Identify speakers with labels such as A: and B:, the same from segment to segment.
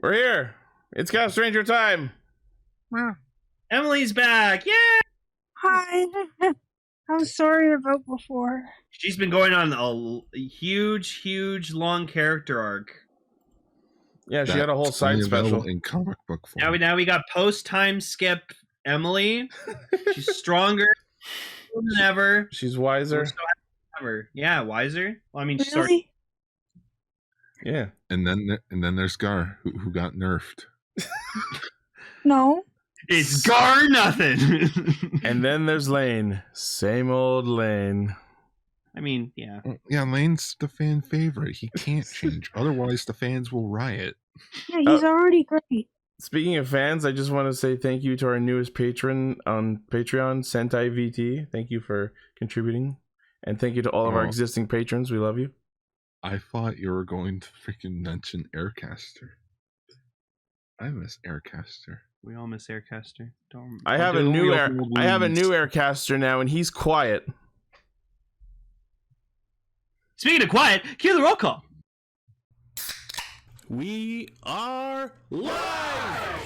A: We're here. It's Castranger time.
B: Wow.
C: Emily's back. Yeah.
B: Hi. I'm sorry about before.
C: She's been going on a huge, long character arc.
A: Yeah, she had a whole side special
D: in comic book form.
C: Now we got post time skip Emily. She's stronger than ever.
A: She's wiser.
C: Yeah, wiser. Well, I mean, she's
B: Really?
A: Yeah.
D: And then there's Gar, who got nerfed.
B: No.
C: It's Gar nothing.
A: And then there's Lane. Same old Lane.
C: I mean, yeah.
D: Yeah, Lane's the fan favorite. He can't change. Otherwise, the fans will riot.
B: Yeah, he's already great.
A: Speaking of fans, I just want to say thank you to our newest patron on Patreon, Sentai VT. Thank you for contributing. And thank you to all of our existing patrons. We love you.
D: I thought you were going to freaking mention Aircaster. I miss Aircaster.
C: We all miss Aircaster.
A: I have a new Aircaster now, and he's quiet.
C: Speaking of quiet, cue the roll call.
A: We are live!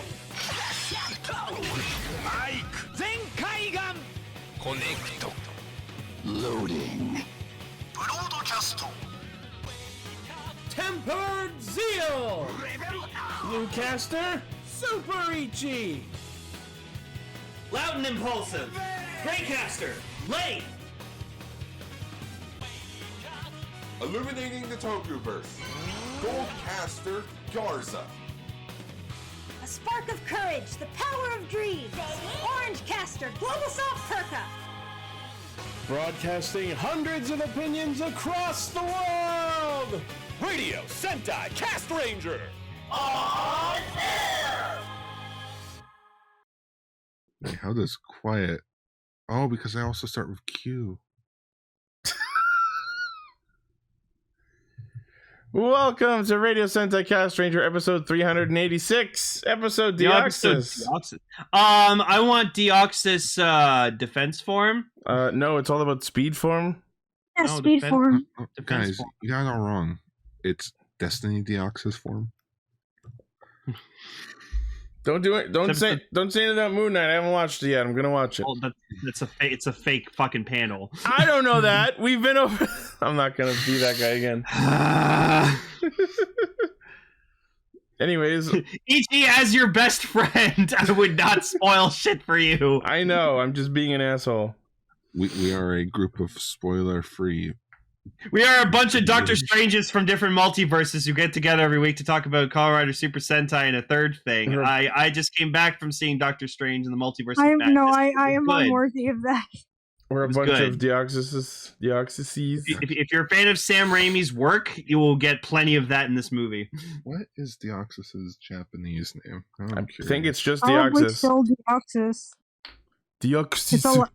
E: Loading.
A: Tempered Zeal! Bluecaster, Super Ichi!
C: Loud and impulsive. Greycaster. Lane.
F: Illuminating the Tokuverse. Goldcaster Garza.
G: A spark of courage, the power of dreams. Orange Caster, Global Soft Perka.
A: Broadcasting hundreds of opinions across the world!
E: Radio Sentai Castranger.
D: Wait, how does quiet? Oh, because I also start with Q.
A: Welcome to Radio Sentai Castranger, episode 386, episode Deoxys.
C: I want Deoxys defense form.
A: No, it's all about speed form.
B: Yeah,
C: No,
B: speed
C: defense-
B: form.
D: Guys,
C: form.
D: you got it all wrong. It's Destiny Deoxys form.
A: Don't do it. Don't say anything about Moon Knight. I haven't watched it yet. I'm gonna watch it.
C: Oh, it's a fake fucking panel.
A: I don't know that. We've been over. I'm not gonna be that guy again. Anyways,
C: Ichi, as your best friend, I would not spoil shit for you.
A: I know. I'm just being an asshole.
D: We are a group of spoiler-free.
C: We are a bunch of Doctor Stranges from different multiverses who get together every week to talk about Kamen Rider Super Sentai and a third thing. I just came back from seeing Doctor Strange in the multiverse.
B: I am unworthy of that.
A: We're a bunch
C: good.
A: of Deoxyses.
C: If you're a fan of Sam Raimi's work, you will get plenty of that in this movie.
D: What is Deoxys' Japanese name?
A: I think it's just
B: Probably
A: Deoxys.
B: still Deoxys. It's
A: Deoxys.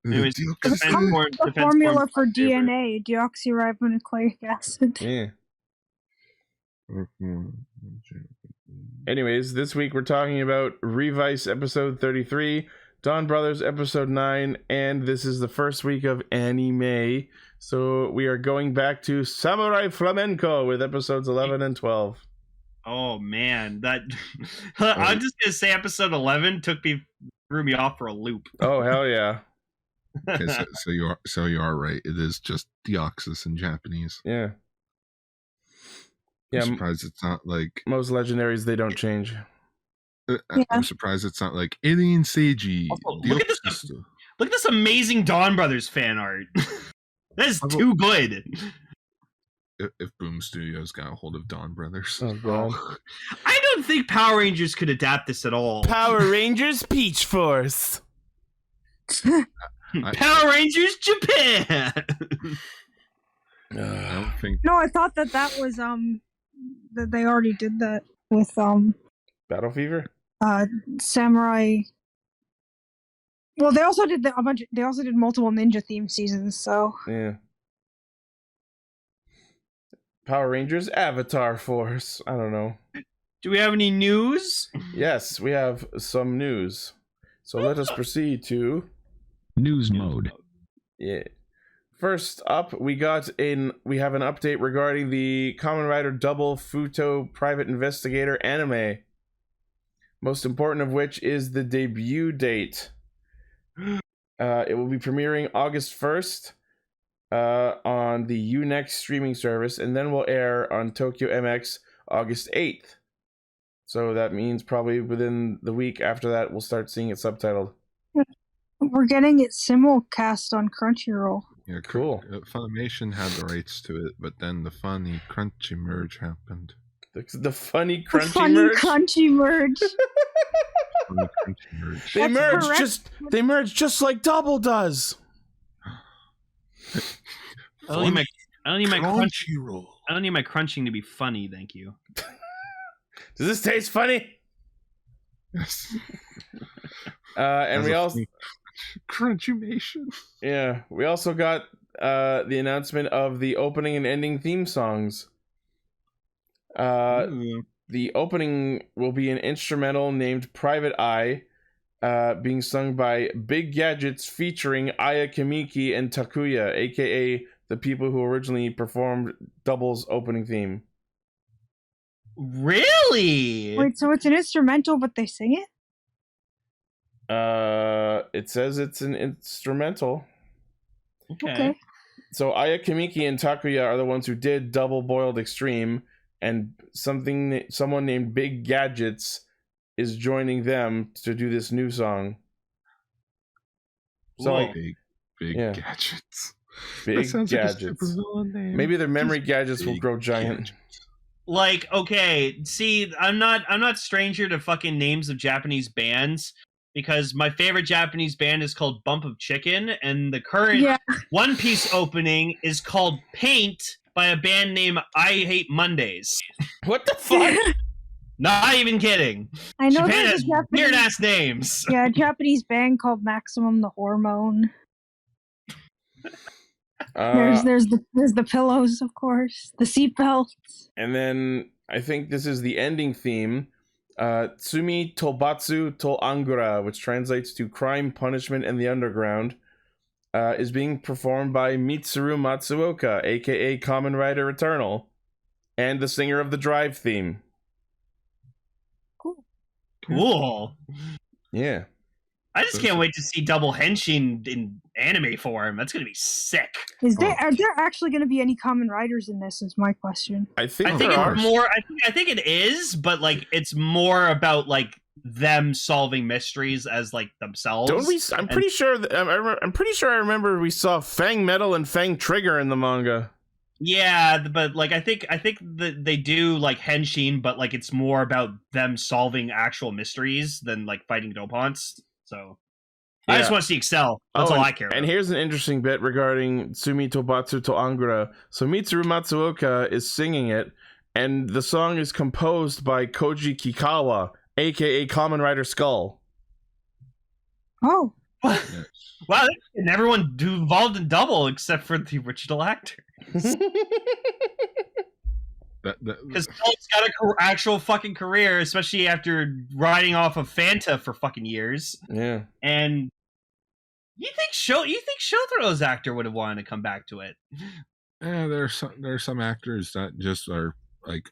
C: Anyways,
B: It's the formula for DNA, deoxyribonucleic acid.
A: Yeah. Anyways, this week we're talking about Revice episode 33, Donbrothers episode 9, and this is the first week of anime. So we are going back to Samurai Flamenco with episodes 11 and 12.
C: Oh man, that I'm just gonna say episode 11 threw me off for a loop.
A: Oh hell yeah.
D: Okay, so you are right. It is just Deoxys in Japanese.
A: Yeah.
D: I'm
A: Yeah.
D: surprised it's not like
A: Most legendaries, they don't change.
D: I'm surprised it's not like Alien Seiji.
C: Also, look at this amazing Donbrothers fan art. That is too good.
D: If Boom Studios got a hold of Donbrothers.
A: Oh god.
C: I don't think Power Rangers could adapt this at all.
A: Power Rangers Peach Force.
C: Power Rangers Japan.
D: I don't think
B: No, I thought that was that they already did that with
A: Battle Fever?
B: Samurai. Well, they also did they also did multiple ninja theme seasons, so
A: Yeah. Power Rangers Avatar Force. I don't know.
C: Do we have any news?
A: Yes, we have some news. So let us proceed to
E: News mode.
A: Yeah. First up, we have an update regarding the Kamen Rider Double Futo Private Investigator anime. Most important of which is the debut date. It will be premiering August 1st on the Unext streaming service, and then will air on Tokyo MX August 8th. So that means probably within the week after that, we'll start seeing it subtitled.
B: We're getting it simulcast on Crunchyroll.
D: Yeah,
A: Cool.
D: Funimation had the rights to it, but then the funny crunchy merge happened.
A: The funny
B: The
A: crunchy
B: funny
A: merge.
B: crunchy merge.
D: Funny crunchy merge.
A: They
B: That's
A: merge
B: correct.
A: they merge just like Double does.
C: I don't need my crunch.
D: Crunchyroll.
C: I don't need my crunching to be funny. Thank you.
A: Does this taste funny?
D: Yes.
A: And
D: As
A: we
D: a
A: also
D: funny Crunchymation.
A: Yeah, we also got the announcement of the opening and ending theme songs. The opening will be an instrumental named Private Eye, being sung by Big Gadgets featuring Aya Kamiki and Takuya, aka the people who originally performed Double's opening theme.
C: Really?
B: Wait, so it's an instrumental, but they sing it?
A: It says it's an instrumental.
B: Okay.
A: So Aya Kamiki and Takuya are the ones who did Double Boiled Extreme, and someone named Big Gadgets is joining them to do this new song. So
C: Cool.
D: Big
A: Yeah.
D: gadgets.
A: Big
D: That sounds like a
A: Gadgets.
D: supervillain name.
A: Maybe their memory
D: Just
A: gadgets will
D: Big
A: grow giant.
D: Gadgets.
C: Like, okay, see, I'm not stranger to fucking names of Japanese bands, because my favorite Japanese band is called Bump of Chicken, and the current
B: Yeah.
C: One Piece opening is called Paint by a band named I Hate Mondays.
A: What the fuck?
C: Not even kidding.
B: I know
C: Japan
B: there's
C: has
B: a Japanese,
C: weird ass names.
B: yeah, a Japanese band called Maximum the Hormone. There's the pillows, of course, the seatbelts.
A: And then I think this is the ending theme. Tsumi Tobatsu to Angura, which translates to Crime, Punishment, and the Underground, is being performed by Mitsuru Matsuoka, aka Kamen Rider Eternal, and the singer of the Drive theme.
C: Cool.
A: Yeah.
C: I just can't wait to see Double Henshin in anime form. That's gonna be sick.
B: Are there actually going to be any Kamen Riders in this? Is my question.
A: I think
C: I think
A: there are.
C: it's more. I think it is, but like it's more about like them solving mysteries as like themselves.
A: Don't we? I'm pretty sure. I'm pretty sure I remember we saw Fang Metal and Fang Trigger in the manga.
C: Yeah, but like I think that they do like Henshin, but like it's more about them solving actual mysteries than like fighting Dopants. So I just
A: Yeah.
C: want to see Excel. That's all I care about.
A: And here's an interesting bit regarding Tsumi Tobatsu to Angura. So Mitsuru Matsuoka is singing it, and the song is composed by Koji Kikawa, aka Kamen Rider Skull.
B: Oh,
C: Wow, and everyone involved in Double except for the original actor. Because Skull's got an actual fucking career, especially after riding off of Fanta for fucking years.
A: Yeah.
C: And you think Shotaro's actor would have wanted to come back to it?
D: Yeah, there are some actors that just are like,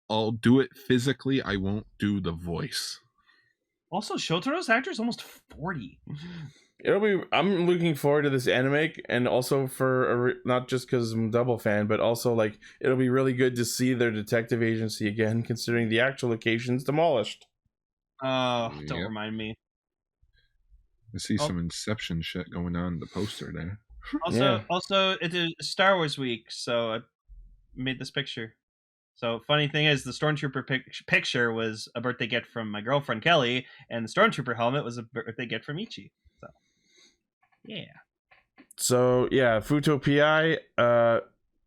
D: I'll do it physically, I won't do the voice.
C: Also, Shotaro's actor is almost 40.
A: I'm looking forward to this anime, and also for not just because I'm a Double fan, but also like it'll be really good to see their detective agency again, considering the actual location's demolished.
C: Oh, don't
D: Yep.
C: remind me.
D: I see some Inception shit going on in the poster there.
C: Also, it is Star Wars week, so I made this picture. So, funny thing is, the Stormtrooper picture was a birthday gift from my girlfriend Kelly, and the Stormtrooper helmet was a birthday gift from Ichi. So, yeah.
A: So yeah, Futo PI,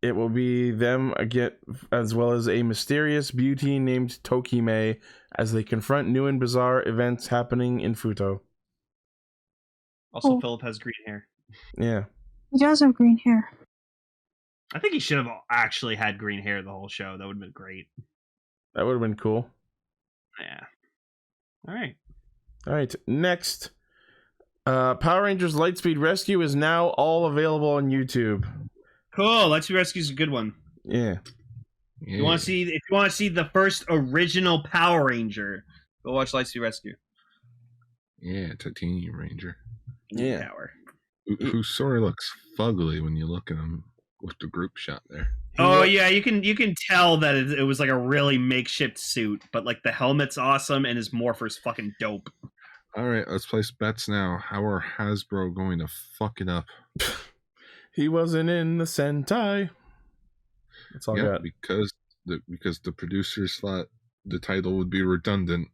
A: it will be them again, as well as a mysterious beauty named Tokime, as they confront new and bizarre events happening in Futo.
C: Also,
B: Oh.
C: Philip has green hair.
A: Yeah.
B: he does have green hair.
C: I think he should have actually had green hair the whole show. That would have been great.
A: That would have been cool.
C: Yeah. All right.
A: All right, next, Power Rangers Lightspeed Rescue is now all available on YouTube.
C: Cool. Lightspeed Rescue is a good one.
A: Yeah.
C: If you want to see the first original Power Ranger, go watch Lightspeed Rescue.
D: Yeah, Titanium Ranger.
A: Yeah.
C: Power.
D: Who sort of looks fugly when you look at him with the group shot there.
C: Oh yeah, you can tell that it was like a really makeshift suit, but like the helmet's awesome and his morpher's fucking dope.
D: All right, let's place bets now. How are Hasbro going to fuck it up?
A: He wasn't in the Sentai. That's all I got.
D: because the producers thought the title would be redundant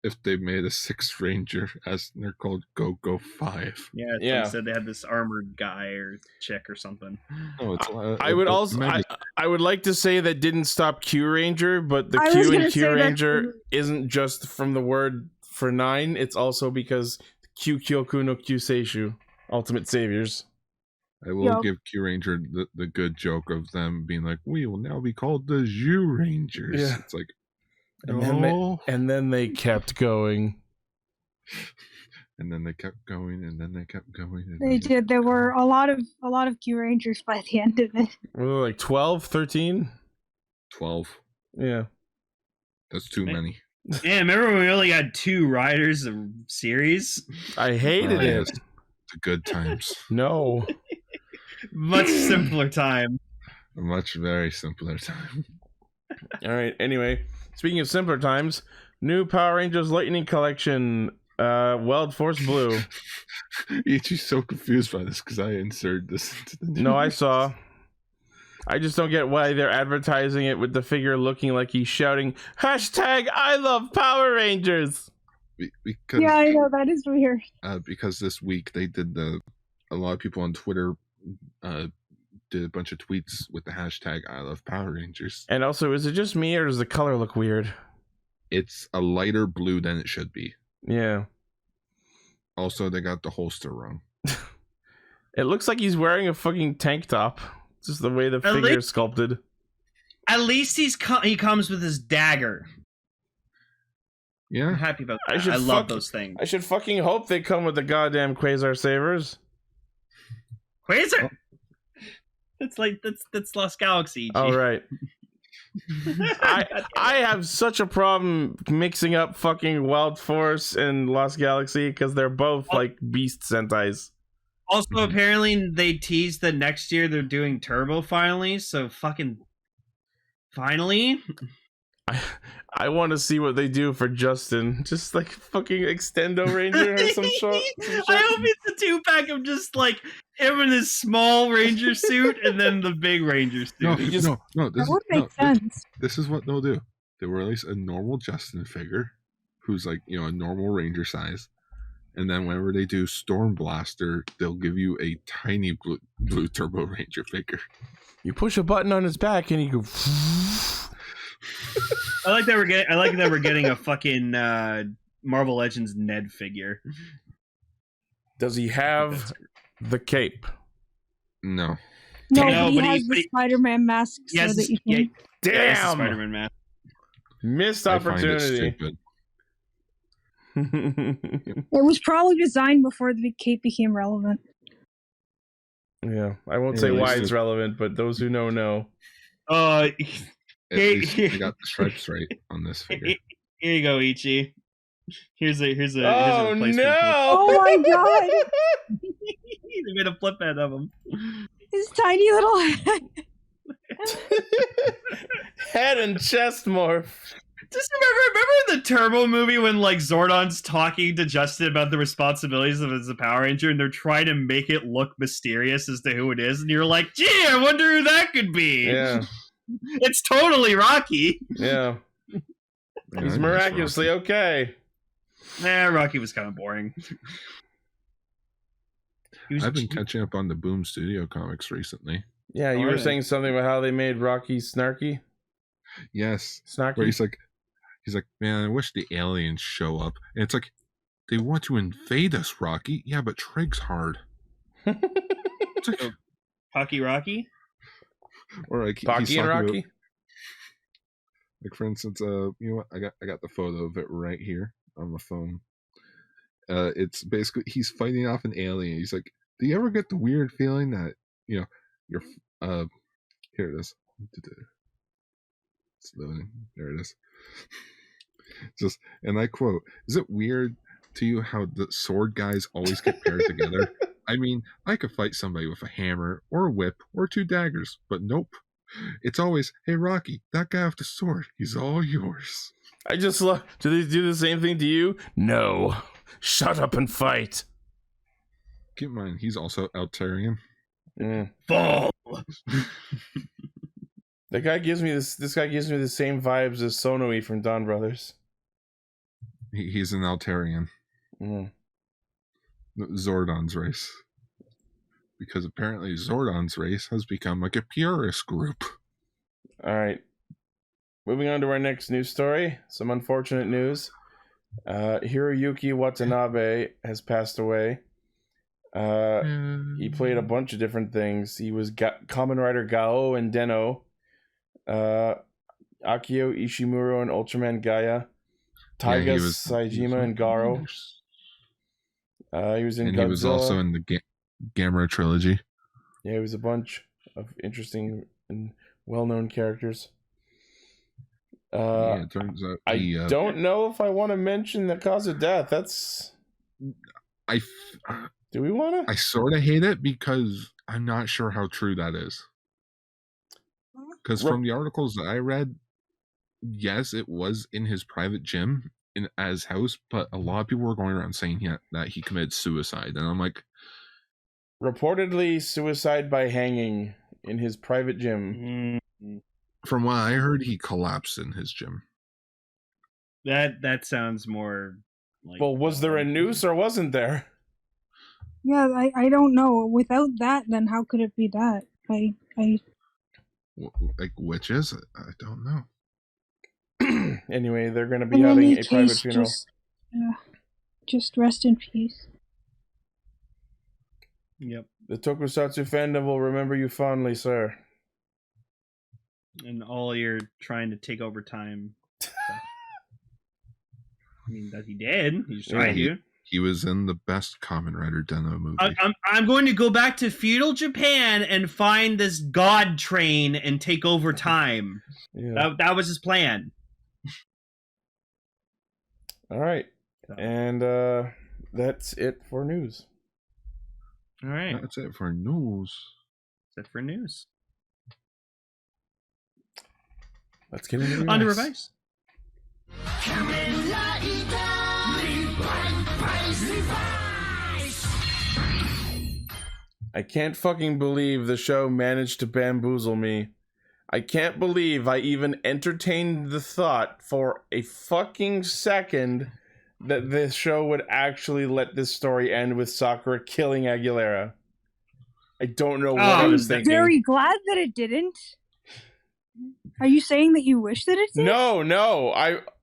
D: if they made a sixth Ranger, as they're called Go 5.
C: Yeah,
A: Yeah.
C: They said they had this armored guy or chick or something.
D: Oh, it's
A: I would like to say that didn't stop Q Ranger, but the
B: I was
A: Q
B: gonna
A: in
B: say
A: Q
B: that
A: Ranger
B: too.
A: isn't just from the word for 9. It's also because Q Kyoku no Q Seishu, Ultimate Saviors.
D: I will
B: Yup.
D: give Q Ranger the good joke of them being like, we will now be called the Zhu Rangers.
A: Yeah.
D: It's like,
A: And then they kept going.
D: And then they kept going, and then they kept going. And
B: They did. There were a lot of Q Rangers by the end of it.
A: Were there like 12, 13?
D: 12.
A: Yeah.
D: That's too many.
C: Yeah, remember when we only had 2 riders of series?
A: I hated it.
D: Yes. The good times.
A: No.
C: Much simpler time.
D: A much very simpler time.
A: All right. Anyway, speaking of simpler times, new Power Rangers Lightning Collection, Wild Force Blue.
D: Ichi's so confused by this because I inserted this into the news.
A: No, I saw. I just don't get why they're advertising it with the figure looking like he's shouting, hashtag I love Power Rangers.
D: Because,
B: Yeah, I know, that is weird.
D: because this week they did a lot of people on Twitter did a bunch of tweets with the hashtag I love Power Rangers.
A: And also, is it just me or does the color look weird?
D: It's a lighter blue than it should be.
A: Yeah.
D: Also, they got the holster wrong.
A: It looks like he's wearing a fucking tank top. Just the way the figure is sculpted.
C: At least he comes with his dagger. I'm
D: Yeah.
C: happy about that. I love those things.
A: I should fucking hope they come with the goddamn Quasar Savers.
C: Quasar. That's Lost Galaxy.
A: All right. I have such a problem mixing up fucking Wild Force and Lost Galaxy because they're both like beast Sentais.
C: Also, apparently they teased that next year they're doing Turbo finally. So fucking finally.
A: I want to see what they do for Justin. Just like fucking Extendo Ranger or some shit.
C: I hope it's a 2-pack of just like him in his small Ranger suit and then the big Ranger suit.
D: No,
A: This
B: That would make sense.
D: This is what they'll do. They will release a normal Justin figure, who's like, a normal Ranger size. And then whenever they do Storm Blaster, they'll give you a tiny blue Turbo Ranger figure.
A: You push a button on his back and he go.
C: I like that we're getting a fucking Marvel Legends Ned figure.
A: Does he have the cape?
D: No.
B: No,
C: No,
B: he
C: but
B: has the Spider-Man mask so that you can...
A: Damn!
C: Spider-Man mask.
A: Missed
D: I find it
A: opportunity.
D: stupid.
B: It was probably designed before the cape became relevant.
A: Yeah, I won't say
D: Yeah,
A: why
D: it's
A: it's relevant, but those who know.
D: At least they got the stripes right on this figure.
C: Here you go, Ichi. Here's a
A: Oh
C: replacement.
A: no!
B: Oh my god!
C: They made a flip head of him.
B: His tiny little head.
A: Head and chest morph.
C: Just remember the Turbo movie when like Zordon's talking to Justin about the responsibilities of as a Power Ranger and they're trying to make it look mysterious as to who it is, and you're like, gee, I wonder who that could be.
A: Yeah.
C: It's totally Rocky.
A: Yeah.
D: Yeah,
A: He's
D: I miss
A: miraculously
D: Rocky.
A: okay.
C: Nah, Rocky was kind of boring.
D: I've been catching up on the Boom Studio comics recently.
A: Yeah, you were
C: Alright.
A: saying something about how they made Rocky snarky?
D: Yes.
A: Snarky?
D: Where he's like, man, I wish the aliens show up. And it's like, they want to invade us, Rocky. Yeah, but Trig's hard. It's like,
C: Pocky Rocky?
D: or like he's
A: Pocky and
D: talking
A: Rocky?
D: about, like for instance, you know what? I got the photo of it right here on the phone. It's basically he's fighting off an alien. He's like, do you ever get the weird feeling that you're here it is. It's loading. There it is. Just, and I quote, is it weird to you how the sword guys always get paired together? I mean, I could fight somebody with a hammer or a whip or 2 daggers, but nope. It's always, hey Rocky, that guy with the sword, he's all yours.
A: I just love. Do they do the same thing to you? No. Shut up and fight.
D: Keep in mind, he's also Altarian.
C: Fall.
A: That guy gives me this. This guy gives me the same vibes as Sonoi from Donbrothers.
D: He's an Altarian. Zordon's race. Because apparently Zordon's race has become like a purist group.
A: All right. Moving on to our next news story. Some unfortunate news. Hiroyuki Watanabe has passed away. He played a bunch of different things. He was Kamen Rider Gao and Deno. Akio Ishimuro and Ultraman Gaia. Taiga Saejima and Garo. He was in Godzilla.
D: He was also in the Gamera trilogy.
A: Yeah, he was a bunch of interesting and well-known characters.
D: It turns out
A: I don't know if I want to mention the cause of death. Do we want to?
D: I sort of hate it because I'm not sure how true that is. Because from the articles that I read, yes, it was in his private gym at his house, but a lot of people were going around saying that he committed suicide, and I'm like,
A: reportedly suicide by hanging in his private gym.
D: From what I heard, he collapsed in his gym.
C: That sounds more like.
A: Well, was there a noose or wasn't there?
B: Yeah, I don't know. Without that, then how could it be that? I
D: Like, which is it? I don't know.
A: Anyway, they're going to be having a private funeral.
B: Just rest in peace.
C: Yep.
A: The tokusatsu fandom will remember you fondly, sir.
C: And all you're trying to take over time. I mean, that he did. He's trying to.
D: He was in the best Kamen Rider Deno movie.
C: I'm going to go back to feudal Japan and find this god train and take over time.
A: Yeah.
C: That was his plan.
A: All right. And that's it for news.
C: All right.
D: That's it for news.
C: That's it for news.
A: Let's get into
C: On to Revice.
A: I can't fucking believe the show managed to bamboozle me. I can't believe I even entertained the thought for a fucking second that this show would actually let this story end with Sakura killing Aguilera. I don't know what I was thinking.
B: Very glad that it didn't. Are you saying that you wish that it did?
A: No.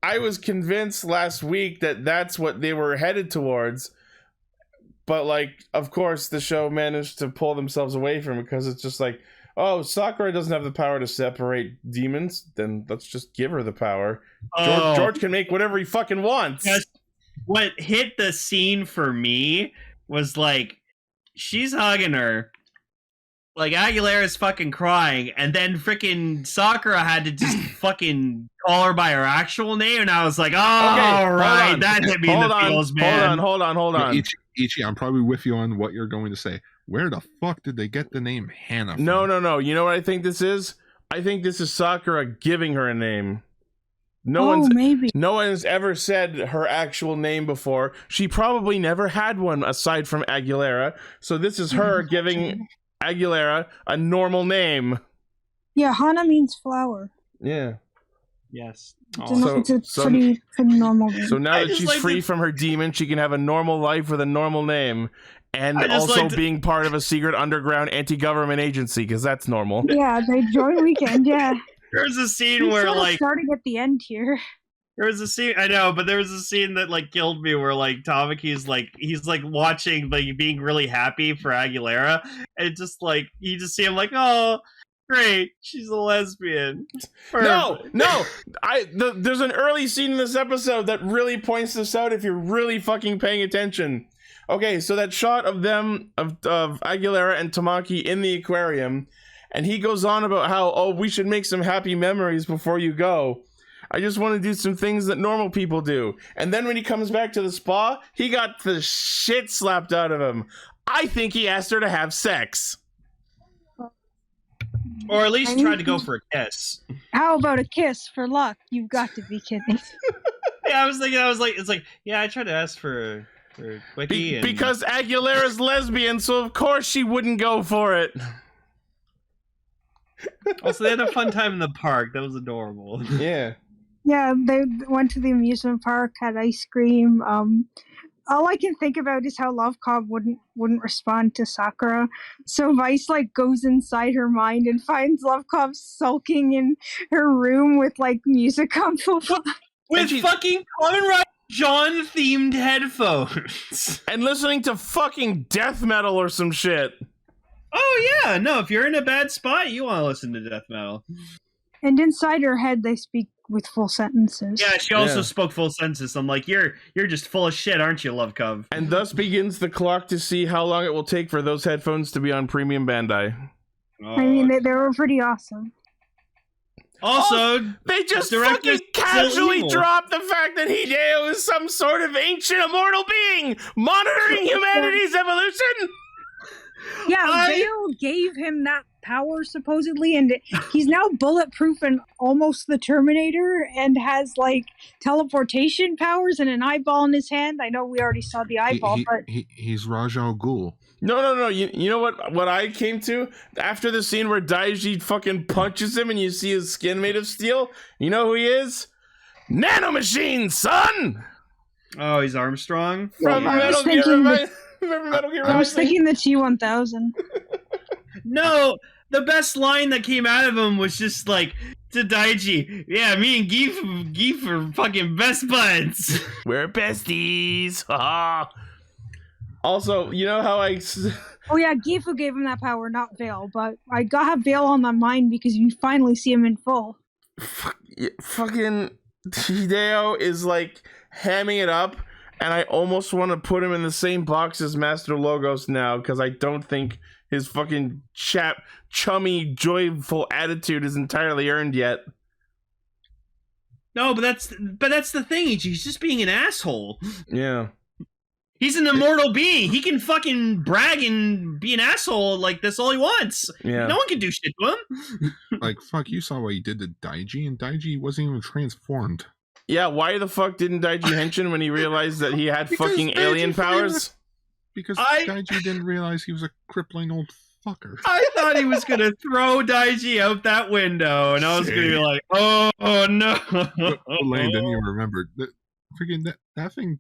A: I was convinced last week that that's what they were headed towards. But, like, of course, the show managed to pull themselves away from it because it's just like, oh, Sakura doesn't have the power to separate demons, then let's just give her the power. George can make whatever he fucking wants.
C: Yes. What hit the scene for me was, like, she's hugging her. Like, Aguilera's fucking crying, and then freaking Sakura had to just fucking call her by her actual name, and I was like, right, that hit me in the feels, man.
A: Hold on.
D: Ichi, I'm probably with you on what you're going to say. Where the fuck did they get the name Hannah from?
A: No. You know what I think this is? I think this is Sakura giving her a name. No one's ever said her actual name before. She probably never had one aside from Aguilera. So this is her giving Aguilera a normal name.
B: Yeah, Hana means flower.
A: Yeah.
C: Yes.
B: It's a pretty normal name.
A: So now that she's free from her demon, she can have a normal life with a normal name. And also being part of a secret underground anti-government agency, because that's normal.
B: Yeah, they join Weekend, yeah.
C: There's a scene where, like...
B: starting at the end here.
C: There was a scene, I know, but there was a scene that, like, killed me where, like, Tamaki's, like, he's, like, watching, like, being really happy for Aguilera, and just, like, you just see him, like, oh, Great. She's a lesbian.
A: No,
C: Perfect.
A: no. There's an early scene in this episode that really points this out if you're really fucking paying attention. Okay, so that shot of them, of Aguilera and Tamaki in the aquarium, and he goes on about how, oh, we should make some happy memories before you go. I just want to do some things that normal people do. And then when he comes back to the spa, he got the shit slapped out of him. I think he asked her to have sex.
C: Or at least tried to go for a kiss.
B: How about a kiss for luck? You've got to be kidding.
C: Yeah, I was like, it's like, yeah, I tried to ask for quickie.
A: Because Aguilera's lesbian, so of course she wouldn't go for it.
C: Also, they had a fun time in the park. That was adorable.
A: Yeah.
B: Yeah, they went to the amusement park, had ice cream. All I can think about is how Love Cobb wouldn't respond to Sakura. So Vice like goes inside her mind and finds Love Cobb sulking in her room with like music on full volume.
C: With fucking Kamen Rider John themed headphones.
A: And listening to fucking death metal or some shit.
C: Oh yeah, no, if you're in a bad spot, you want to listen to death metal.
B: And inside her head, they speak with full sentences.
C: Yeah, she also spoke full sentences. I'm like, you're just full of shit, aren't you, Love Cove?
A: And thus begins the clock to see how long it will take for those headphones to be on Premium Bandai.
C: Oh.
B: I mean, they were pretty awesome.
C: Also,
A: they just
C: the director's
A: fucking casually
C: evil.
A: dropped the fact that Hideo is some sort of ancient immortal being monitoring humanity's evolution.
B: Yeah, Vale gave him that power supposedly, and he's now bulletproof and almost the Terminator, and has like teleportation powers and an eyeball in his hand. I know we already saw the eyeball, but
D: he's Raj Al Ghul.
A: No. You know what I came to? After the scene where Daiji fucking punches him and you see his skin made of steel, you know who he is? Nanomachine, son!
C: Oh, he's Armstrong?
A: From
B: I was
A: Metal Gear
B: thinking
A: Revice. Remember Metal Gear
B: I was
A: Rising?
B: thinking the T-1000.
C: No, the best line that came out of him was just like, to Daiji, yeah, me and Geef are fucking best buds.
A: We're besties. Also, you know how
B: Oh yeah, Gifu gave him that power, not Vale, but I gotta have Vale on my mind because you finally see him in full.
A: fucking Hideo is like hamming it up, and I almost want to put him in the same box as Master Logos now, because I don't think his fucking chummy, joyful attitude is entirely earned yet.
C: No, but that's the thing, he's just being an asshole.
A: Yeah.
C: He's an immortal being. He can fucking brag and be an asshole like this all he wants.
A: Yeah.
C: No one can do shit to him.
D: Like, fuck, you saw what he did to Daiji, and Daiji wasn't even transformed.
A: Yeah, why the fuck didn't Daiji Henshin when he realized that he had
D: Because
A: fucking
D: Daiji
A: alien
D: fucking
A: powers?
D: Because Daiji didn't realize he was a crippling old fucker.
C: I thought he was gonna throw Daiji out that window, and I was gonna be like, oh no.
D: Lane didn't even remember. Freaking that thing,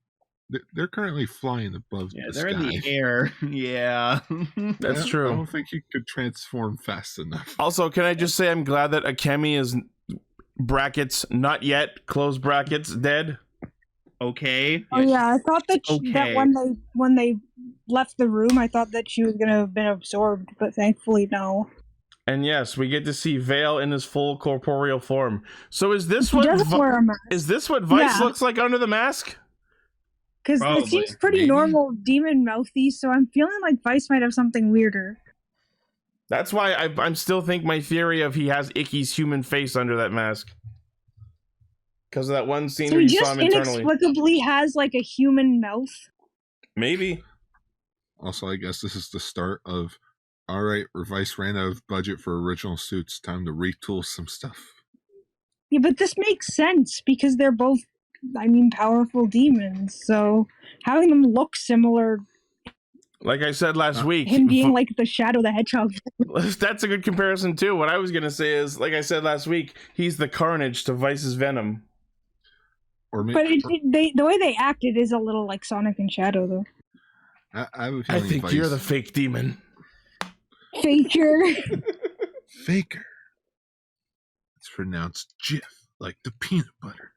D: they're currently flying above
C: Yeah,
D: the
C: they're
D: sky.
C: in the air. Yeah.
A: That's
D: I
A: true.
D: don't think he could transform fast enough.
A: Also, can I just say I'm glad that Akemi is brackets not yet close brackets dead.
C: Okay.
B: Oh yeah, I thought that
C: Okay.
B: that when they left the room, I thought that she was gonna have been absorbed, but thankfully no.
A: And yes, we get to see Vale in his full corporeal form. So is this
B: He
A: what
B: doesn't wear a mask
A: is this what Vice
B: Yeah.
A: looks like under the mask?
B: because
C: Probably,
B: it seems pretty
D: maybe.
B: normal, demon mouthy. So I'm feeling like Vice might have something weirder.
A: That's why I'm still think my theory of he has Icky's human face under that mask. Because of that one scene
B: So
A: where
B: he
A: you saw
B: just
A: him internally.
B: inexplicably has like a human mouth.
A: Maybe.
D: Also, I guess this is the start of, all right, Revice ran out of budget for original suits. Time to retool some stuff.
B: Yeah, but this makes sense because they're both, I mean, powerful demons. So having them look similar,
A: Like I said last week.
B: him being like the Shadow the Hedgehog.
A: That's a good comparison too. What I was gonna say is, like I said last week, he's the Carnage to Vice's Venom.
D: Or
B: But the way they acted is a little like Sonic and Shadow, though.
D: I have a
A: I
D: feeling
A: think
D: Vice,
A: you're the fake demon.
B: Faker.
D: faker. It's pronounced Jif, like the peanut butter.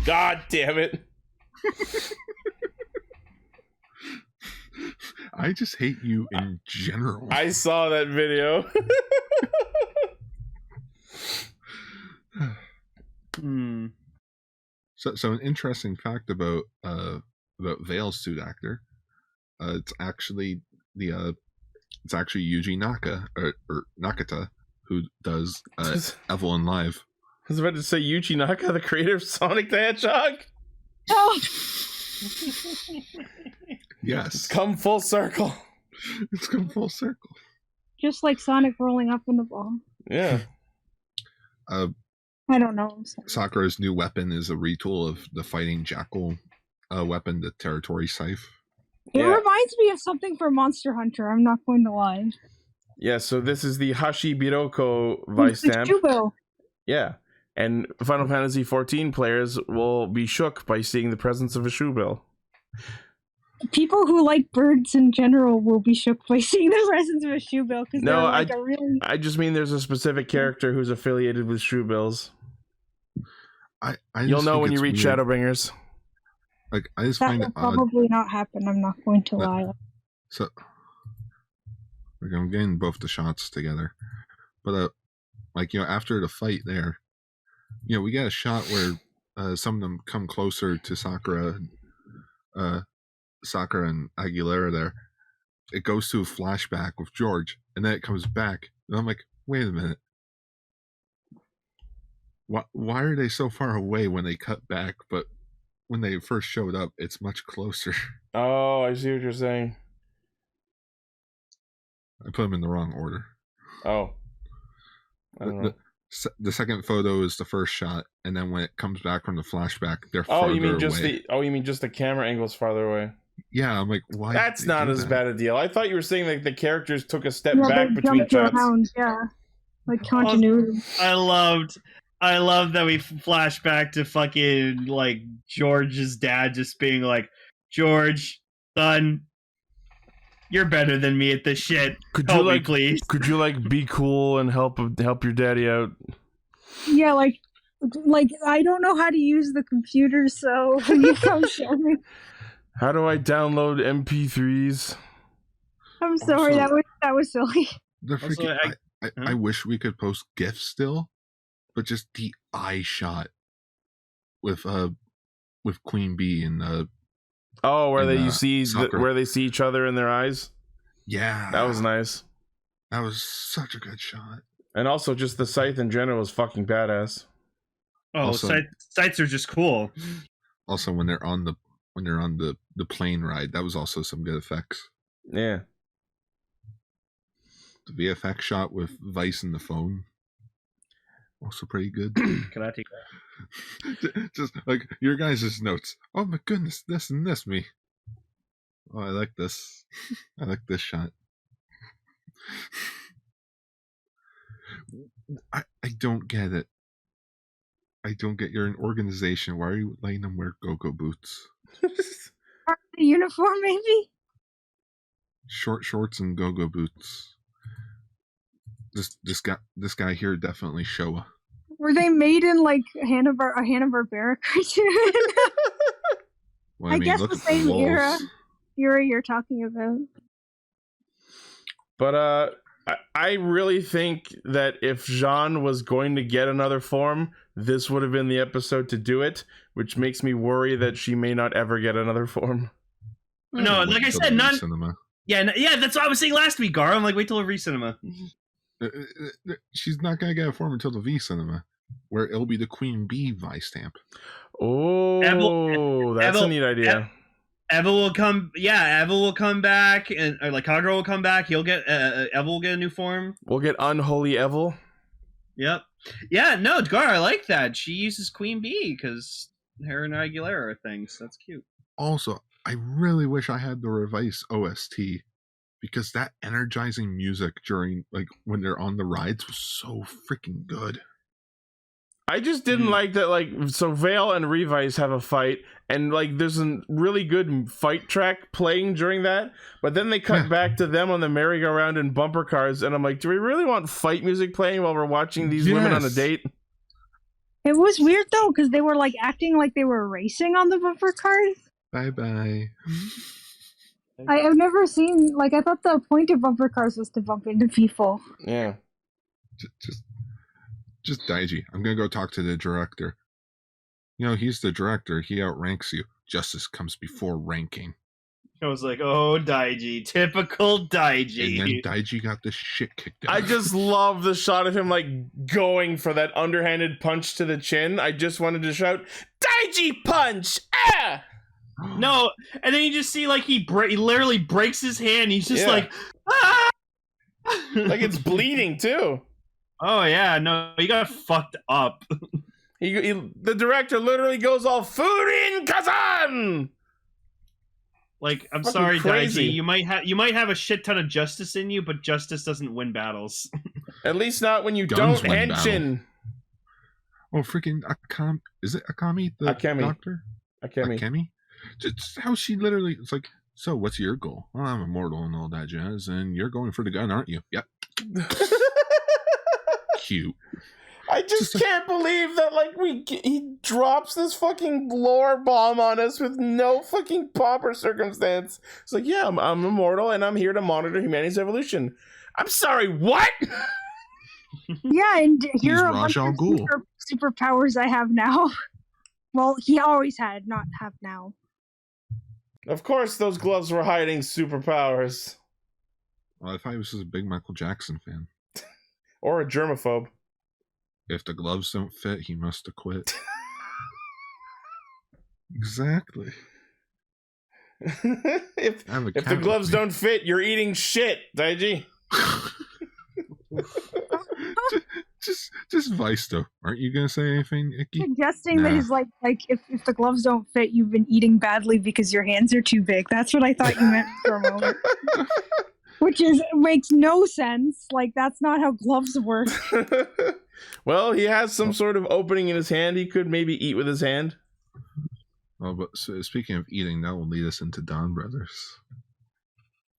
A: God damn it.
D: I just hate you in general.
A: I saw that video.
D: So an interesting fact about Veil's suit actor, it's actually Yuji or Nakata who does Evelyn Live.
A: I was about to say Yuji Naka, the creator of Sonic the Hedgehog.
B: Oh,
D: Yes,
A: It's come full circle.
D: it's come full circle.
B: just like Sonic rolling up in the ball.
A: Yeah.
B: I don't know. I'm sorry.
D: Sakura's new weapon is a retool of the fighting jackal weapon, the territory scythe.
B: It
A: Yeah.
B: reminds me of something from Monster Hunter. I'm not going to lie.
A: Yeah, so this is the Hashi Biroko Vice
B: It's
A: stamp.
B: Jubo.
A: Yeah. And Final Fantasy XIV players will be shook by seeing the presence of a shoe bill.
B: People who like birds in general will be shook by seeing the presence of a shoe bill because
A: No,
B: they're like a really.
A: I just mean there's a specific character who's affiliated with shoe bills.
D: I
A: You'll
D: just
A: know
D: think
A: when you
D: it's
A: reach
D: weird.
A: Shadowbringers.
D: Like I just
B: That
D: find
B: will
D: it odd.
B: probably not happen. I'm not going to lie.
D: So, like, I'm getting both the shots together, but like after the fight there, we get a shot where some of them come closer to Sakura and Aguilera. There, it goes to a flashback with George, and then it comes back, and I'm like, wait a minute, why are they so far away when they cut back? But when they first showed up, it's much closer.
A: Oh, I see what you're saying.
D: I put them in the wrong order.
A: Oh. I don't know.
D: The second photo is the first shot, and then when it comes back from the flashback, they're
A: Oh,
D: farther
A: you mean just
D: away.
A: the camera angle's farther away?
D: Yeah, I'm like, why?
A: That's
D: did they
A: not
D: do
A: as
D: that?
A: bad a deal. I thought you were saying like the characters took a step
B: Yeah,
A: back
B: they
A: between
B: jumped
A: shots.
B: around. Yeah, like continuity.
C: I love that we flash back to fucking like George's dad just being like, George, son, you're better than me at this shit.
A: Could you
C: Help me,
A: like
C: please?
A: Could you like be cool and help your daddy out?
B: Yeah, like I don't know how to use the computer, so you come show me.
A: How do I download MP3s?
B: I'm sorry,
D: Also-
B: that was silly.
D: The
C: Also,
D: freaking,
C: I-
D: I wish we could post GIFs still, but just the eye shot with Queen Bee and
A: Oh, where
D: And,
A: you see
D: Sakura.
A: where they see each other in their eyes.
D: yeah,
A: That was nice.
D: That was such a good shot.
A: And also, just the scythe in general is fucking badass.
C: Oh,
D: Also-
C: sites are just cool.
D: Also, when they're on the plane ride, that was also some good effects.
A: Yeah.
D: The VFX shot with Vice and the phone, also pretty good.
C: Can I take that?
D: Just like your guys' notes. Oh my goodness, this and this me. Oh, I like this. I like this shot. I don't get it. I don't get. You're an organization. Why are you letting them wear go-go boots?
B: Part of the uniform, maybe.
D: Short shorts and go-go boots. This guy here definitely Showa.
B: Were they made in like a Hanna-Barbera cartoon?
D: Well,
B: I guess
D: look
B: the
D: at
B: same
D: walls.
B: era you're talking about.
A: But I really think that if Jean was going to get another form, this would have been the episode to do it, which makes me worry that she may not ever get another form.
C: No,
D: Wait
C: like I
D: till
C: said,
D: the
C: none.
D: cinema.
C: Yeah, that's what I was saying last week, Gar. I'm like, wait till every cinema.
D: She's not gonna get a form until the V cinema, where it'll be the Queen Bee Vice stamp.
A: Oh, that's a neat idea.
C: Eva will come. Yeah, Eva will come back, and like Kagura will come back. He'll get Eva will get a new form.
A: We'll get Unholy Evil.
C: Yep. Yeah. No, Gar, I like that. She uses Queen Bee because her and Aguilera are things. That's cute.
D: Also, I really wish I had the Revice OST, because that energizing music during when they're on the rides was so freaking good.
A: I just didn't like that, so Vale and Revice have a fight, and there's a really good fight track playing during that, but then they cut back to them on the merry-go-round and bumper cars, and I'm like, do we really want fight music playing while we're watching these women on a
D: Yes.
A: date?
B: It was weird though, because they were acting like they were racing on the bumper cars.
D: Bye bye.
B: I've never seen I thought the point of bumper cars was to bump into people.
A: Yeah.
D: Just Daiji. I'm gonna go talk to the director. he's the director. He outranks you. Justice comes before ranking.
C: I was like, oh, Daiji, typical Daiji.
D: And then Daiji got the shit kicked out.
A: I just love the shot of him like going for that underhanded punch to the chin. I just wanted to shout, Daiji punch! Ah!
C: No, and then you just see like he literally breaks his hand. He's just
A: Yeah.
C: like, ah!
A: Like it's bleeding too.
C: Oh yeah, no, he got fucked up.
A: The director literally goes all Furin Kazan!
C: Like, I'm
A: Fucking
C: sorry,
A: crazy.
C: Daiji. You might have a shit ton of justice in you, but justice doesn't win battles.
A: At least not when you
D: Guns
A: don't
D: win
A: henshin.
D: Oh, freaking is it Akami, the
A: Akemi.
D: doctor? Akemi? Just how she literally, it's like, so what's your goal? Well, I'm immortal and all that jazz, and you're going for the gun, aren't you? Yep. Cute.
A: I just can't believe that, like, he drops this fucking lore bomb on us with no fucking pomp or circumstance. It's like, yeah, I'm immortal and I'm here to monitor humanity's evolution. I'm sorry, what?
B: Yeah, and here
D: He's
B: are a bunch
D: Raj Al
B: of
D: Ghul.
B: superpowers I have now. Well, he always had, not have now.
A: Of course those gloves were hiding superpowers.
D: Well, I thought he was just a big Michael Jackson fan.
A: Or a germaphobe.
D: If the gloves don't fit, he must have quit. Exactly.
A: if
D: I have a
A: the
D: cat
A: gloves
D: with me.
A: don't fit, you're eating shit, Daiji.
D: just Vice though. Aren't you gonna say anything, Icky?
B: Suggesting that
D: Nah.
B: is like if the gloves don't fit, you've been eating badly because your hands are too big. That's what I thought you meant for a moment. Which makes no sense. Like, that's not how gloves work.
A: Well, he has some sort of opening in his hand. He could maybe eat with his hand.
D: Oh, but so, speaking of eating, that will lead us into Donbrothers.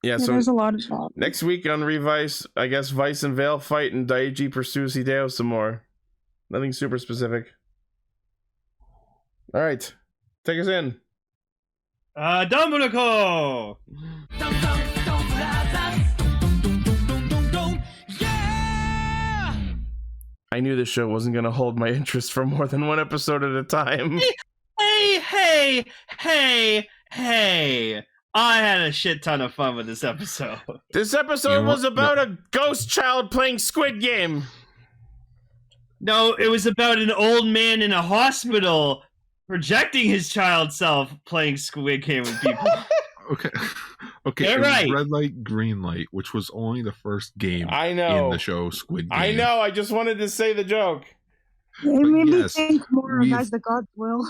A: Yeah,
B: Yeah,
A: so
B: there's a lot of that.
A: next week on Revice, I guess Vice and Vale fight and Daiji pursues Hideo some more. Nothing super specific. All right, take us in.
C: Donbrothers!
A: I knew this show wasn't going to hold my interest for more than one episode at a time.
C: Hey! I had a shit ton of fun with this episode.
A: This episode was about a ghost child playing Squid Game.
C: No, it was about an old man in a hospital projecting his child self playing Squid Game with people.
D: Okay.
C: You're
D: it was
C: right.
D: Red Light, Green Light, which was only the first game
A: I know.
D: in the show Squid Game.
A: I know, I just wanted to say the joke.
B: It made me
D: yes,
B: think more of
D: we've-
B: as the gods will.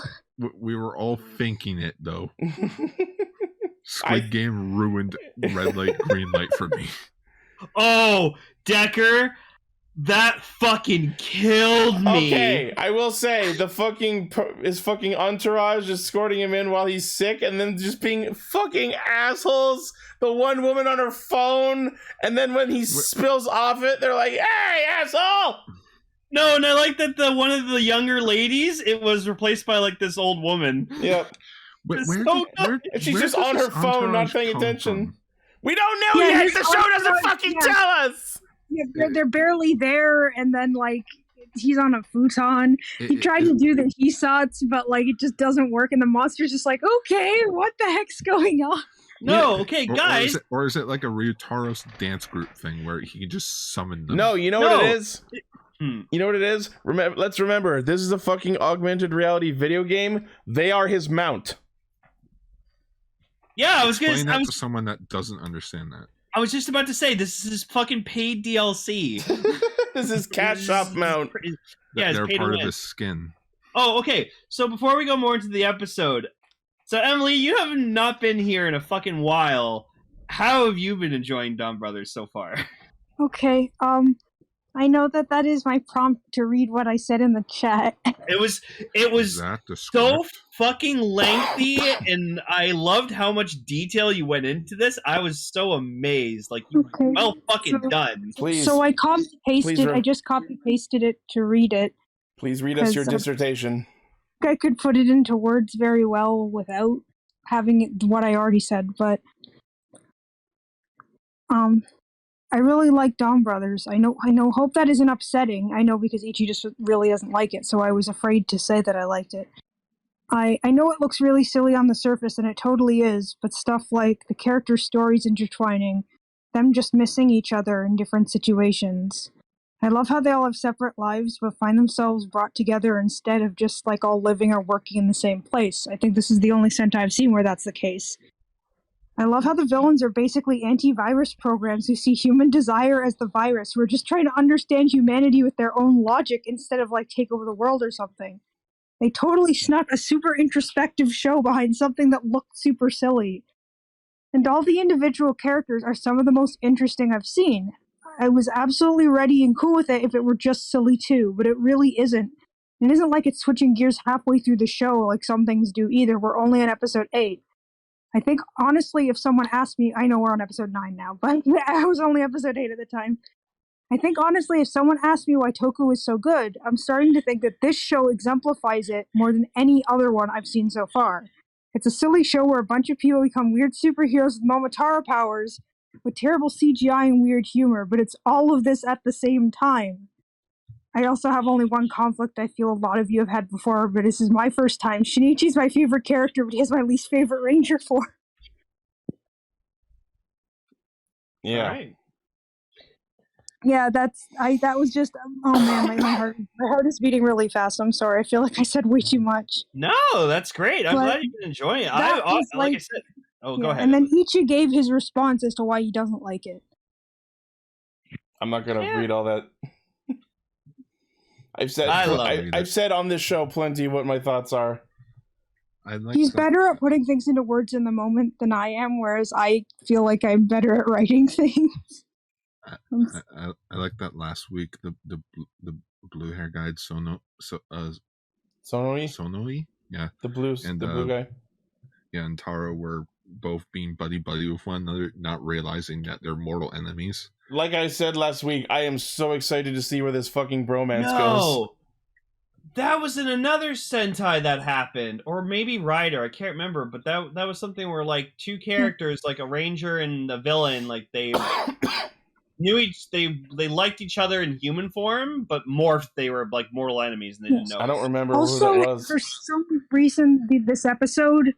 D: We were all thinking it though. Squid Game ruined Red Light, Green Light for me.
C: Oh, Decker, that fucking killed me.
A: Okay, I will say his fucking entourage escorting him in while he's sick, and then just being fucking assholes. The one woman on her phone, and then when he spills off it, they're like, "Hey, asshole!"
C: No, and I like that one of the younger ladies, it was replaced by like this old woman.
A: Yep,
D: Where,
C: It's
D: where
C: so
D: did- where-
A: and she's
D: where
A: just
D: does
A: on her
D: this
A: phone, not
D: entourage
A: paying
D: come
A: attention.
D: from?
A: We don't know
B: Yeah,
A: yet.
B: his
A: The show doesn't
B: entourage,
A: fucking
B: yeah.
A: tell us.
B: Yeah, they're barely there, and then like he's on a futon. He tried to do the Hisatsu, but like it just doesn't work, and the monster's just like, okay, what the heck's going on?
C: No, okay,
D: Or-
C: guys.
D: Or is it like a Ryutaro's dance group thing where he can just summon them?
A: No, you know what
C: No.
A: it is?
C: Hmm.
A: You know what it is? Let's remember, this is a fucking augmented reality video game. They are his mount.
C: Yeah,
D: Explain that to someone that doesn't understand that.
C: I was just about to say this is his fucking paid DLC.
A: This is Cat Shop mount.
C: Yeah, it's
D: They're
C: paid to
D: part of
C: win.
D: his skin.
C: Oh, okay. So before we go more into the episode, so Emily, you have not been here in a fucking while. How have you been enjoying Donbrothers so far?
B: Okay, I know that is my prompt to read what I said in the chat.
C: It was
D: Is that the
C: so
D: script?
C: fucking lengthy, and I loved how much detail you went into this. I was so amazed. Like, you
B: Okay,
C: well fucking
B: so-
C: done.
A: Please,
B: So I copy pasted.
A: Please,
B: I just copy pasted it to read it.
A: please read us your
B: because,
A: dissertation.
B: I could put it into words very well without having it, what I already said, but I really like Donbrothers. I know. Hope that isn't upsetting. I know because Ichi just really doesn't like it, so I was afraid to say that I liked it. I know it looks really silly on the surface, and it totally is, but stuff like the character stories intertwining, them just missing each other in different situations. I love how they all have separate lives, but find themselves brought together instead of just like all living or working in the same place. I think this is the only Sentai I've seen where that's the case. I love how the villains are basically antivirus programs who see human desire as the virus, who are just trying to understand humanity with their own logic instead of like take over the world or something. They totally snuck a super introspective show behind something that looked super silly. And all the individual characters are some of the most interesting I've seen. I was absolutely ready and cool with it if it were just silly too, but it really isn't. It isn't like it's switching gears halfway through the show like some things do either. We're only on episode 8. I think, honestly, if someone asked me, I know we're on episode 9 now, but I was only episode 8 at the time. I think, honestly, if someone asked me why Toku is so good, I'm starting to think that this show exemplifies it more than any other one I've seen so far. It's a silly show where a bunch of people become weird superheroes with Momoi Tarou powers, with terrible CGI and weird humor, but it's all of this at the same time. I also have only one conflict I feel a lot of you have had before, but this is my first time. Shinichi's my favorite character, but he has my least favorite ranger form.
A: Yeah.
C: All right.
B: Yeah, that was just, oh man, my heart is beating really fast. I'm sorry. I feel like I said way too much.
C: No, that's great. I'm
B: But
C: glad you've been enjoying it.
B: that was
C: Like I
B: like-
C: said. Oh,
B: Yeah,
C: go ahead.
B: and then Ichi gave his response as to why he doesn't like it.
A: I'm not gonna
C: Yeah.
A: read all that. I've
C: I love
D: it.
A: I've said on this show plenty what my thoughts are.
D: I like
B: He's
D: the-
B: better at putting things into words in the moment than I am, whereas I feel like I'm better at writing things.
D: I like that last week the blue hair guy
A: Sonoi,
D: Sonoi, yeah,
A: the blue guy.
D: yeah, and Taro were both being buddy with one another, not realizing that they're mortal enemies.
A: Like I said last week, I am so excited to see where this fucking bromance goes.
C: No, that was in another Sentai that happened, or maybe Rider. I can't remember, but that was something where like two characters, like a ranger and a villain, like they they liked each other in human form, but they were like mortal enemies, and they didn't know.
A: I don't remember
B: Also,
A: who that was.
B: for some reason, this episode,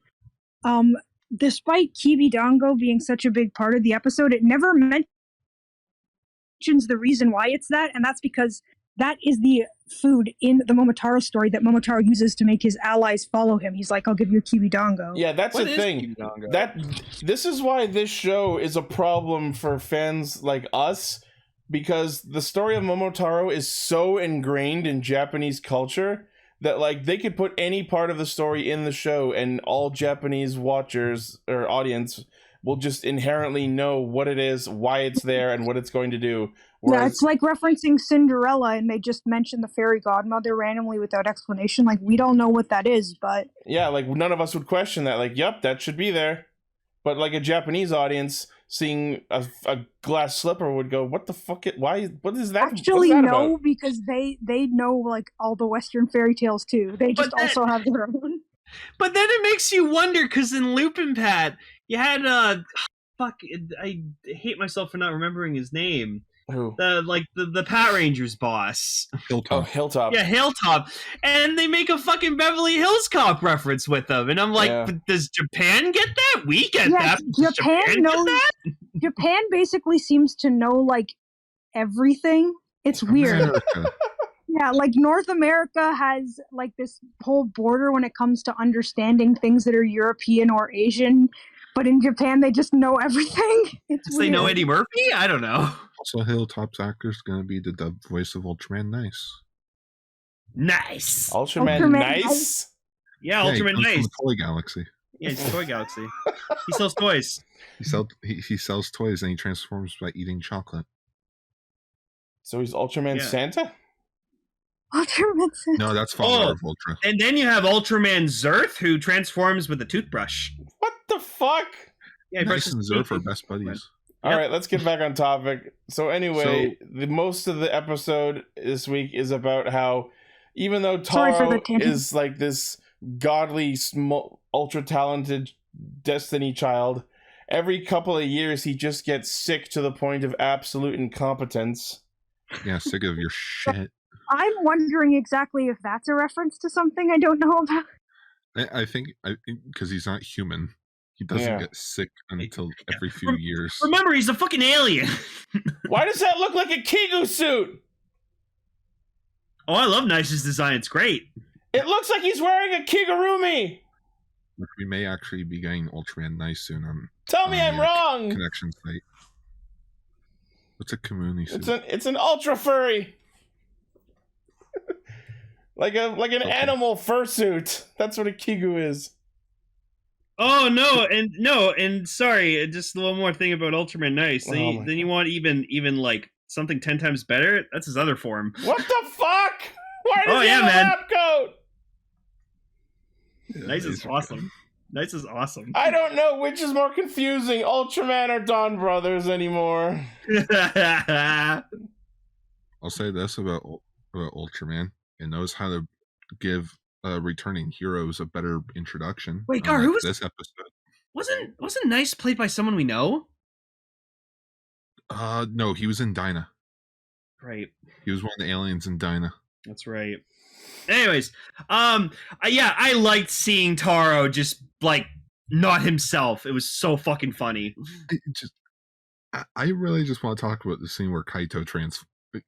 B: despite Kibidango being such a big part of the episode, it never mentions the reason why it's that, and that's because that is the food in the Momotaro story that Momotaro uses to make his allies follow him. He's like, I'll give you a Kibidango.
A: Yeah, that's
C: What
A: the
C: is
A: thing.
C: Kibidango?
A: This is why this show is a problem for fans like us, because the story of Momotaro is so ingrained in Japanese culture that like they could put any part of the story in the show and all Japanese watchers or audience will just inherently know what it is, why it's there, and what it's going to do.
B: Yeah, it's like referencing Cinderella and they just mention the fairy godmother randomly without explanation. Like, we don't know what that is, but...
A: Yeah, like, none of us would question that. Like, yep, that should be there. But, like, a Japanese audience seeing a glass slipper would go, what the fuck? What is that?
B: Actually,
A: What's that
B: no,
A: about?
B: because they know, like, all the Western fairy tales, too. They just also have their own.
C: But then it makes you wonder, because in Lupin Pat, you had I hate myself for not remembering his name.
A: Who?
C: The Pat Rangers boss.
D: Hilltop.
A: Oh, Hilltop.
C: Yeah, Hilltop. And they make a fucking Beverly Hills Cop reference with them. And I'm like,
A: Yeah.
C: but does Japan get that? We get
B: Yes,
C: that. Does
B: Japan
C: get
B: knows.
C: that?
B: Japan basically seems to know, like, everything. It's weird.
D: America.
B: Yeah, like, North America has, like, this whole border when it comes to understanding things that are European or Asian. But in Japan, they just know everything. It's
C: Does
B: weird.
C: they know Eddie Murphy? I don't know.
D: Also, Hilltop's actor is going to be the dubbed voice of Ultraman Nice.
C: Nice.
A: Ultraman
B: Ultraman
A: Nice?
C: Yeah,
D: Yeah, he
C: Ultraman
D: comes from
C: Nice.
D: the Toy Galaxy.
C: Yeah, he's Toy Galaxy. He sells toys.
D: He sells toys and he transforms by eating chocolate.
A: So he's Ultraman
C: Yeah.
A: Santa?
B: Ultraman.
D: No, that's Father
C: Oh.
D: of Ultra.
C: And then you have Ultraman Zerth, who transforms with a toothbrush.
A: What the fuck?
C: Yeah, he
D: Nice
C: brushes
D: and
C: his
D: Zerf
C: teeth.
D: are best buddies.
A: All
C: Yep.
A: right, let's get back on topic. So anyway, the most of the episode this week is about how even though
B: Sorry for
A: Taro
B: the tangent.
A: is like this godly, ultra talented destiny child, every couple of years he just gets sick to the point of absolute incompetence.
D: Yeah, sick of your shit.
B: I'm wondering exactly if that's a reference to something I don't know about.
D: I think because he's not human, he doesn't get sick until every few years.
C: Remember, he's a fucking alien.
A: Why does that look like a Kigu suit?
C: Oh, I love Nice's design. It's great.
A: It looks like he's wearing a Kigurumi.
D: Which we may actually be getting Ultraman Nice soon on.
A: Tell me I'm wrong.
D: Connection site. What's a Kamuni suit?
A: It's an ultra furry. like an animal fursuit. That's what a Kigu is.
C: Oh and sorry, just one more thing about Ultraman Nice. Then you want even like something 10 times better? That's his other form.
A: What the fuck? Why does he have a lab coat?
D: Yeah,
C: Nice is awesome. Nice is awesome.
A: I don't know which is more confusing, Ultraman or Donbrothers anymore.
D: I'll say this about Ultraman. It knows how to give returning heroes a better introduction.
C: Wait, Gar, who was
D: this episode?
C: Wasn't Nice played by someone we know?
D: No, he was in Dyna.
C: Right.
D: He was one of the aliens in Dyna.
C: That's right. Anyways, yeah, I liked seeing Taro just like not himself. It was so fucking funny.
D: I really just want to talk about the scene where Kaito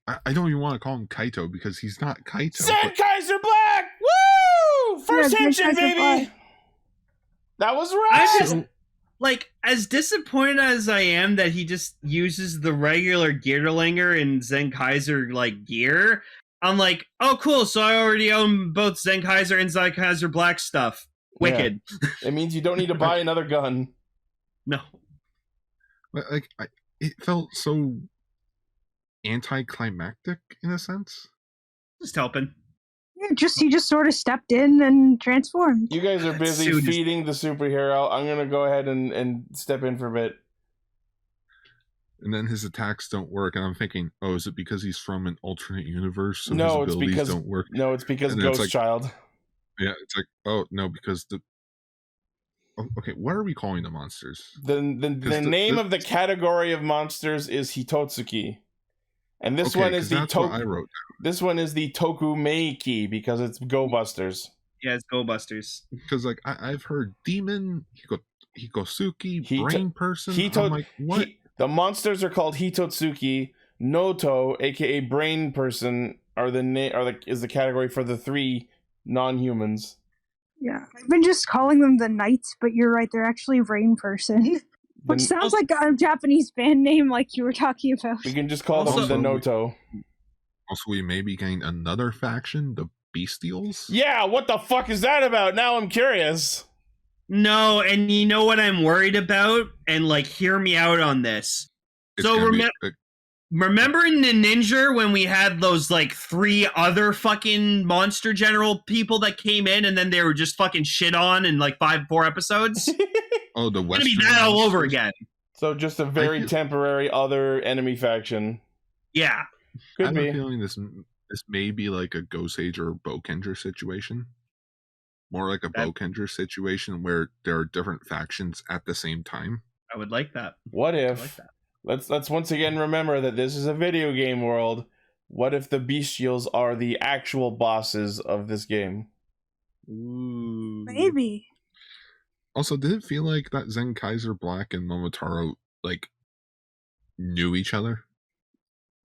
D: I don't even want to call him Kaito because he's not Kaito.
A: Kaiser Black! Woo! First henshin, baby! That was right!
C: I just, like, as disappointed as I am that he just uses the regular Gearlinger and Zenkaiser, like, gear, I'm like, oh, cool, so I already own both Zenkaiser and Zenkaiser Black stuff. Wicked.
A: Yeah. It means you don't need to buy another gun.
C: No.
D: Like, it felt so anticlimactic in a sense.
C: Just helping.
B: Yeah, he just sort of stepped in and transformed.
A: You guys are busy feeding the superhero. I'm gonna go ahead and step in for a bit.
D: And then his attacks don't work, and I'm thinking, oh, is it because he's from an alternate universe? So
A: no,
D: his abilities don't work.
A: No, it's because Ghost Child.
D: Yeah, it's like, oh no, because okay, what are we calling the monsters?
A: The name of the category of monsters is Hitotsuki. And this one is
D: what I wrote down.
A: This one is the Toku Meiki because it's Go Busters.
C: Yeah, it's Go Busters.
D: Because like I've heard demon, Hikosuki, brain person. I'm like, what?
A: The monsters are called Hitotsuki. Noto, aka brain person, is the category for the 3 non-humans.
B: Yeah, I've been just calling them the Knights, but you're right, they're actually brain person. Which sounds like a Japanese band name like you were talking about.
A: We can just call them the Noto.
D: Also, we may be getting another faction, the Bestials.
A: Yeah, what the fuck is that about? Now I'm curious.
C: No, and you know what I'm worried about? And, like, hear me out on this. Remember in the Ninja when we had those, like, 3 other fucking monster general people that came in and then they were just fucking shit on in, like, 4 episodes?
D: Oh, the Western.
C: It's gonna be that all over again.
A: So just a very temporary other enemy faction.
C: Yeah.
D: I have a feeling this may be like a Gosage or Bokenger situation. More like a Bokenger situation where there are different factions at the same time.
C: I would like that.
A: What if... Let's once again remember that this is a video game world. What if the Bestials are the actual bosses of this game?
C: Ooh.
B: Maybe.
D: Also, did it feel like that Zenkaiser Black and Momoi Tarou, like, knew each other?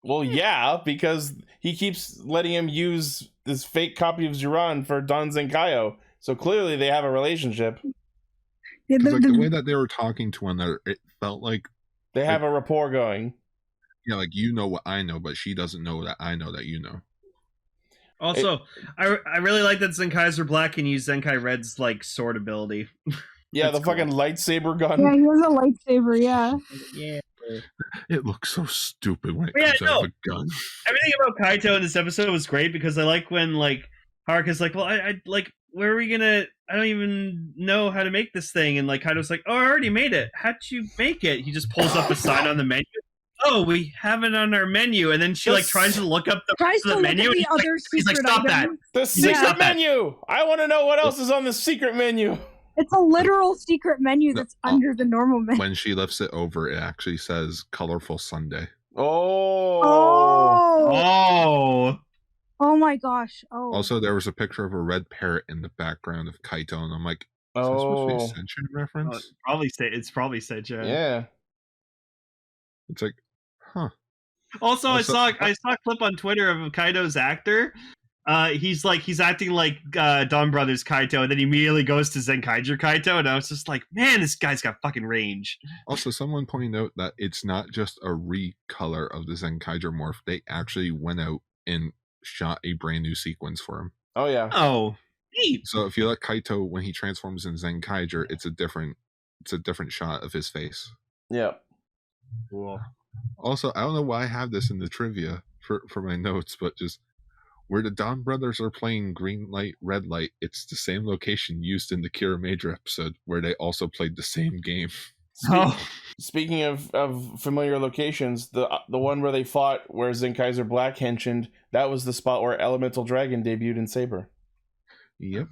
A: Well, yeah, because he keeps letting him use this fake copy of Zuran for Don Zenkaio. So clearly they have a relationship.
B: Yeah,
D: the way that they were talking to one another, it felt like...
A: They have a rapport going.
D: Yeah, like, you know what I know, but she doesn't know that I know that you know.
C: Also, I really like that Zenkaiser Black can use Zenkai Red's, like, sword ability.
A: Yeah, the fucking lightsaber gun.
B: Yeah, he has a lightsaber, yeah.
C: Yeah.
D: It looks so stupid when it comes out of a gun.
C: Everything about Kaito in this episode was great because I like when, like, Haruka's like, well, I like, where are we gonna, I don't even know how to make this thing. And, like, Kaito's like, oh, I already made it. How'd you make it? He just pulls up a sign on the menu. Oh, we have it on our menu. And then she, like, tries to look up the menu.
B: And
C: he's like, stop that.
A: The secret menu! I want to know what else is on the secret menu.
B: It's a literal secret menu that's under the normal menu.
D: When she lifts it over, it actually says Colorful Sunday.
A: Oh.
C: Oh.
B: Oh my gosh! Oh,
D: Also, there was a picture of a red parrot in the background of Kaito, and I'm like, is that supposed to be a Senshin reference?
C: It's probably Sentai.
A: Yeah.
D: It's like, huh.
C: Also, I saw a clip on Twitter of Kaito's actor. He's acting like Donbrothers Kaito, and then he immediately goes to Zenkaiger Kaito, and I was just like, man, this guy's got fucking range.
D: Also, someone pointed out that it's not just a recolor of the Zenkaiger morph. They actually went out and shot a brand new sequence for him.
A: Oh yeah.
C: Oh, neat.
D: So if you let Kaito, when he transforms in Zenkaiger, it's a different shot of his face.
A: Yeah.
C: Cool.
D: Also, I don't know why I have this in the trivia for my notes, but just where the Donbrothers are playing Green Light, Red Light, it's the same location used in the Kira Major episode where they also played the same game.
A: Speaking of familiar locations, the one where they fought, where Zenkaiser Black henchened, that was the spot where Elemental Dragon debuted in Saber.
D: Yep.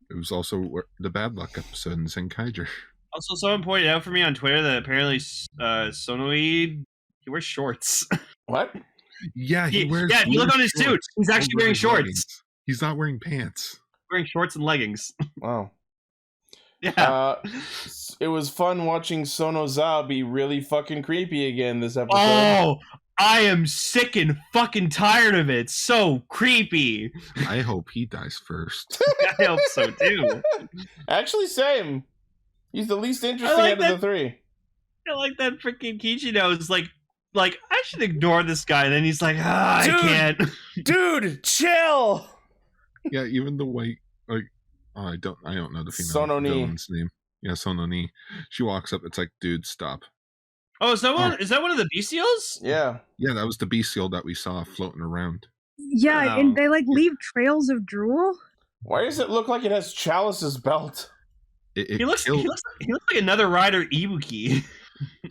D: It was also the Bad Luck episode in Zenkaiger.
C: Also, someone pointed out for me on Twitter that apparently Sonoid, he wears shorts.
A: What?
D: Yeah, he wears.
C: Yeah, if you look on his suit, he's actually wearing shorts.
D: Leggings. He's not wearing pants.
C: Wearing shorts and leggings.
A: Wow.
C: Yeah.
A: It was fun watching Sonoza be really fucking creepy again this episode.
C: Oh, I am sick and fucking tired of it. So creepy.
D: I hope he dies first.
C: I hope so too.
A: Actually, same. He's the least interesting out of the three.
C: I like that freaking Kichino is like I should ignore this guy. And then he's like, I can't.
A: Dude, chill.
D: Yeah, even the white, like, I don't know the female villain's name. Yeah, Sononi. She walks up. It's like, dude, stop.
C: Oh, is that one of the bestials?
A: Yeah.
D: Yeah, that was the bestial that we saw floating around.
B: Yeah,
C: Wow.
B: and they like leave trails of drool.
A: Why does it look like it has Chalice's belt?
C: He looks like another rider Ibuki.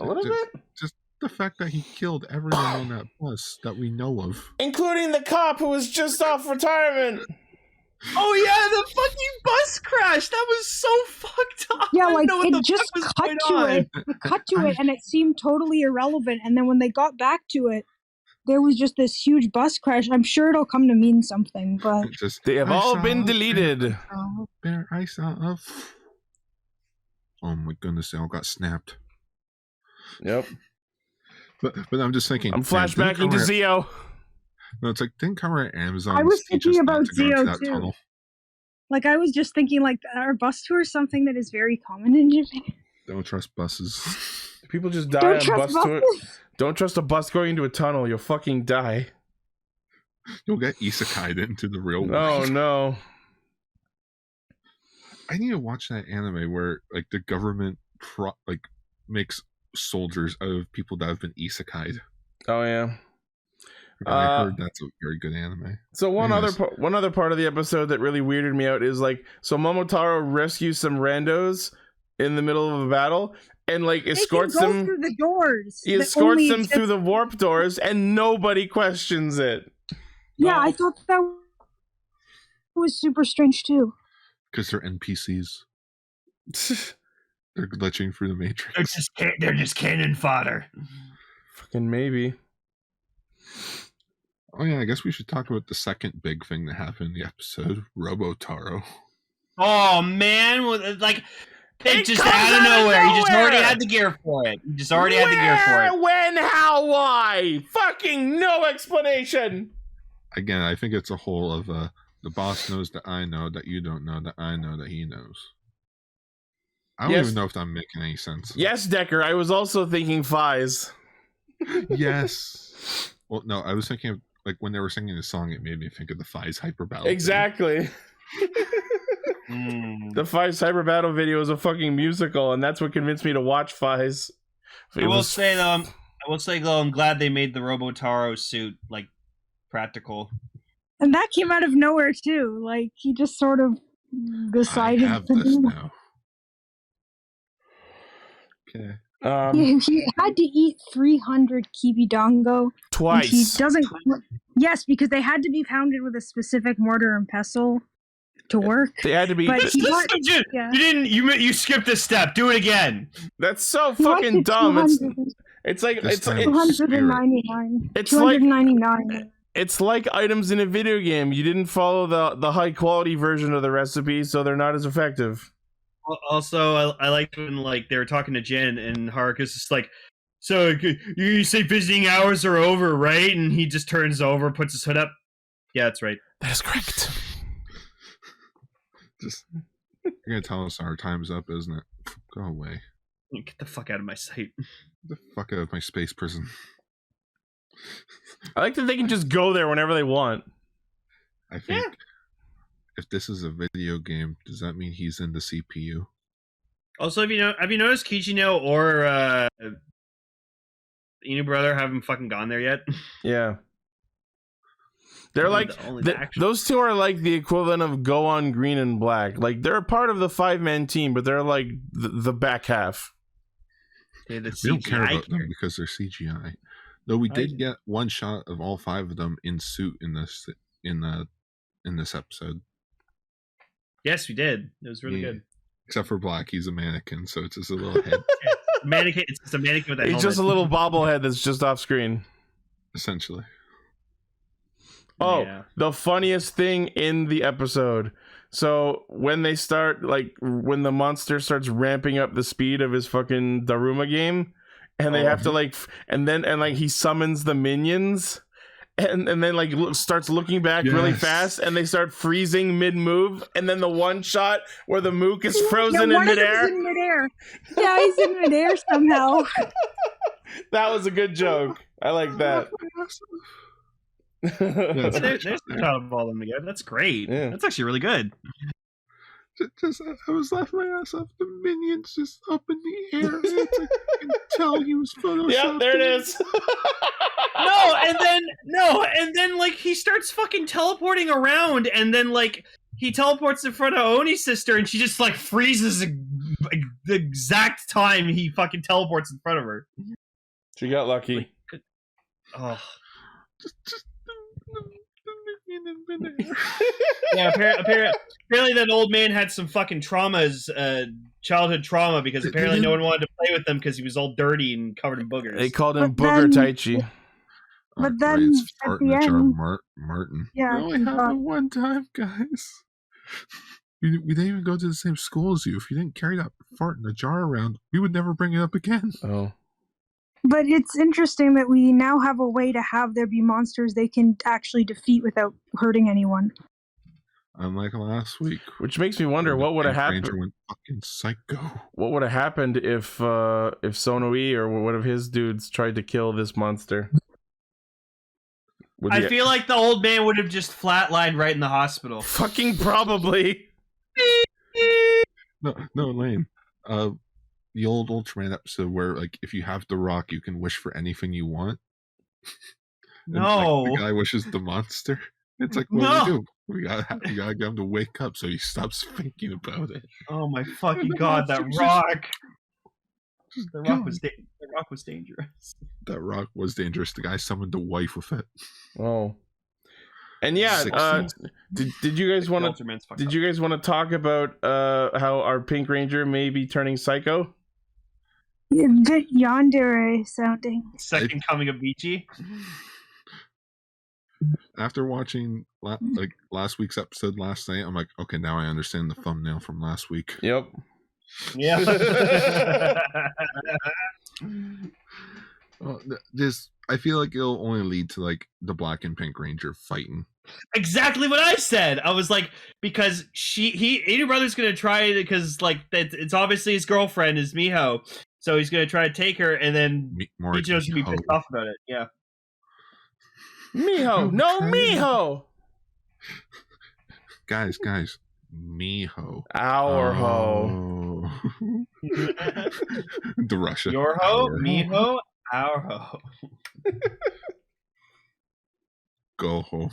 A: A little bit?
D: Just the fact that he killed everyone on that bus that we know of.
A: Including the cop who was just off retirement.
C: Oh yeah, the fucking bus crash. That was so fucked up.
B: Yeah,
C: I
B: like
C: didn't know what
B: it
C: the
B: just
C: fuck was
B: cut
C: going
B: to
C: on.
B: it. It cut to it, and it seemed totally irrelevant. And then when they got back to it, there was just this huge bus crash. I'm sure it'll come to mean something, but
A: They have all been deleted.
D: I saw a. Oh my goodness, they all got snapped.
A: Yep.
D: But I'm just thinking.
A: I'm flashbacking to Zio.
D: No, it's like, didn't Kamen Amazon.
B: I was thinking about Zio
D: that
B: too.
D: tunnel?
B: like I was just thinking, like, are bus tours something that is very common in Japan?
D: Don't trust buses.
A: People just die
B: Don't
A: on
B: trust
A: bus tour.
B: buses.
A: Don't trust a bus going into a tunnel. You'll fucking die.
D: You'll get isekai'd into the real
A: Oh
D: world.
A: no.
D: I need to watch that anime where like the government makes soldiers out of people that have been isekai'd.
A: Oh yeah.
D: I heard that's a very good anime.
A: So one
D: Anyways.
A: other part of the episode that really weirded me out is like, so Momoi Tarou rescues some randos in the middle of a battle and like escorts
B: they can go
A: them
B: through the doors.
A: he
B: that
A: escorts
B: only
A: them
B: exist-
A: through the warp doors and nobody questions it.
B: Yeah,
A: Oh.
B: I thought that was super strange too.
D: Because they're NPCs. They're glitching through the Matrix.
C: They're just cannon fodder.
A: Fucking maybe.
D: Oh yeah, I guess we should talk about the second big thing that happened in the episode, Robotaro.
C: Oh man, like
A: It
C: just
A: comes
C: out of
A: out of
C: nowhere. You just already
A: nowhere!
C: had the gear for it. You just already had the gear for it.
A: When, how, why? Fucking no explanation.
D: Again, I think it's a whole of the boss knows that I know, that you don't know, that I know, that he knows. I don't
A: Yes.
D: even know if I'm making any sense.
A: Yes, Decker, I was also thinking Fies.
D: Yes. Well, no, I was thinking of, like, when they were singing the song, it made me think of the Fies Hyper Battle.
A: Exactly. The Fies Cyber Battle video is a fucking musical, and that's what convinced me to watch Fies.
C: I will say though, I'm glad they made the Robotaro suit like practical.
B: And that came out of nowhere too. Like he just sort of decided.
D: I have this now. Okay.
B: He had to eat 300 kibidongo. And he
A: Twice.
B: doesn't. Yes, because they had to be pounded with a specific mortar and pestle to work.
A: They had to be.
B: But he got,
C: You
B: yeah.
C: didn't. You skipped a step. Do it again.
A: That's so
B: He went
A: fucking
B: to
A: dumb.
B: 200
A: It's like
D: This
A: it's
D: time-
A: it,
B: 299.
A: It's like-
B: 299.
A: It's like items in a video game. You didn't follow the high quality version of the recipe, so they're not as effective.
C: Also, I liked when like they were talking to Jen and Haruka's just like, so you say visiting hours are over, right? And he just turns over, puts his hood up. Yeah, that's right.
A: That is correct.
D: Just you're gonna tell us our time's up, isn't it? Go away.
C: Get the fuck out of my sight.
D: Get the fuck out of my space prison.
A: I like that they can just go there whenever they want.
D: I think if this is a video game, does that mean he's in the CPU?
C: Also, have you noticed Kichino or Inu brother haven't fucking gone there yet?
A: Yeah. They're like those two are like the equivalent of Go on Green and Black. Like they're a part of the 5-man team, but they're like the back half.
C: We
D: don't care about them because they're CGI. Though we did get one shot of all 5 of them in suit in this episode.
C: Yes, we did. It was really good.
D: Except for Black, he's a mannequin, so it's just a little head.
C: Mannequin. It's just a mannequin with a helmet.
A: It's just a little bobblehead that's just off screen.
D: Essentially.
A: Oh,
C: yeah.
A: The funniest thing in the episode. So when they start, like, when the monster starts ramping up the speed of his fucking Daruma game, and they have to, like, and he summons the minions, and then, like, starts looking back really fast, and they start freezing mid-move, and then the one shot where the Mook is frozen in midair.
B: Yeah, he's in midair somehow.
A: That was a good joke. I like that.
C: There's a shot of all of them together. That's great.
A: Yeah.
C: That's actually really good.
D: I was laughing my ass off. The minions just up in the air. It's like you can tell he was photoshopped.
A: Yeah, there it is.
C: and then like he starts fucking teleporting around, and then like he teleports in front of Oni's sister, and she just like freezes the exact time he fucking teleports in front of her.
A: She got lucky.
C: Like, oh.
D: Just
C: Yeah, apparently that old man had some fucking traumas, childhood trauma, because apparently no one wanted to play with him because he was all dirty and covered in boogers.
A: They called him Booger Taichi.
B: But then at the end,
D: Martin.
B: Yeah,
D: We only happened one time, guys. We didn't even go to the same school as you. If you didn't carry that fart in a jar around, we would never bring it up again.
A: Oh.
B: But it's interesting that we now have a way to have there be monsters they can actually defeat without hurting anyone.
D: Unlike last week.
A: Which makes me wonder what would have happened.
D: Went fucking psycho.
A: What would have happened if Sonoi or one of his dudes tried to kill this monster?
C: I feel like the old man would have just flatlined right in the hospital.
A: Fucking probably.
D: No, Lane. The old Ultraman episode where, like, if you have the rock, you can wish for anything you want.
C: No.
D: Like, the guy wishes the monster. It's like, what do we do? We gotta get him to wake up so he stops thinking about it.
C: Oh my fucking god, that rock! The rock was dangerous.
D: That rock was dangerous. The guy summoned the wife with it.
A: Oh. And yeah, did you guys want to talk about how our Pink Ranger may be turning psycho?
B: A bit yandere sounding.
C: Second coming of Vici.
D: After watching last week's episode last night, I'm like, okay, now I understand the thumbnail from last week.
A: Yep.
C: Yeah.
D: I feel like it'll only lead to like the Black and Pink Ranger fighting.
C: Exactly what I said. I was like, because Inu brother's gonna try it because like it's obviously his girlfriend is Miho, so he's gonna try to take her, and then Ichiro's gonna be pissed off about it. Yeah.
A: Miho, no Miho.
D: Guys, Miho.
A: Our ho.
D: The Russia.
C: Your ho, Miho, our ho.
D: Go home.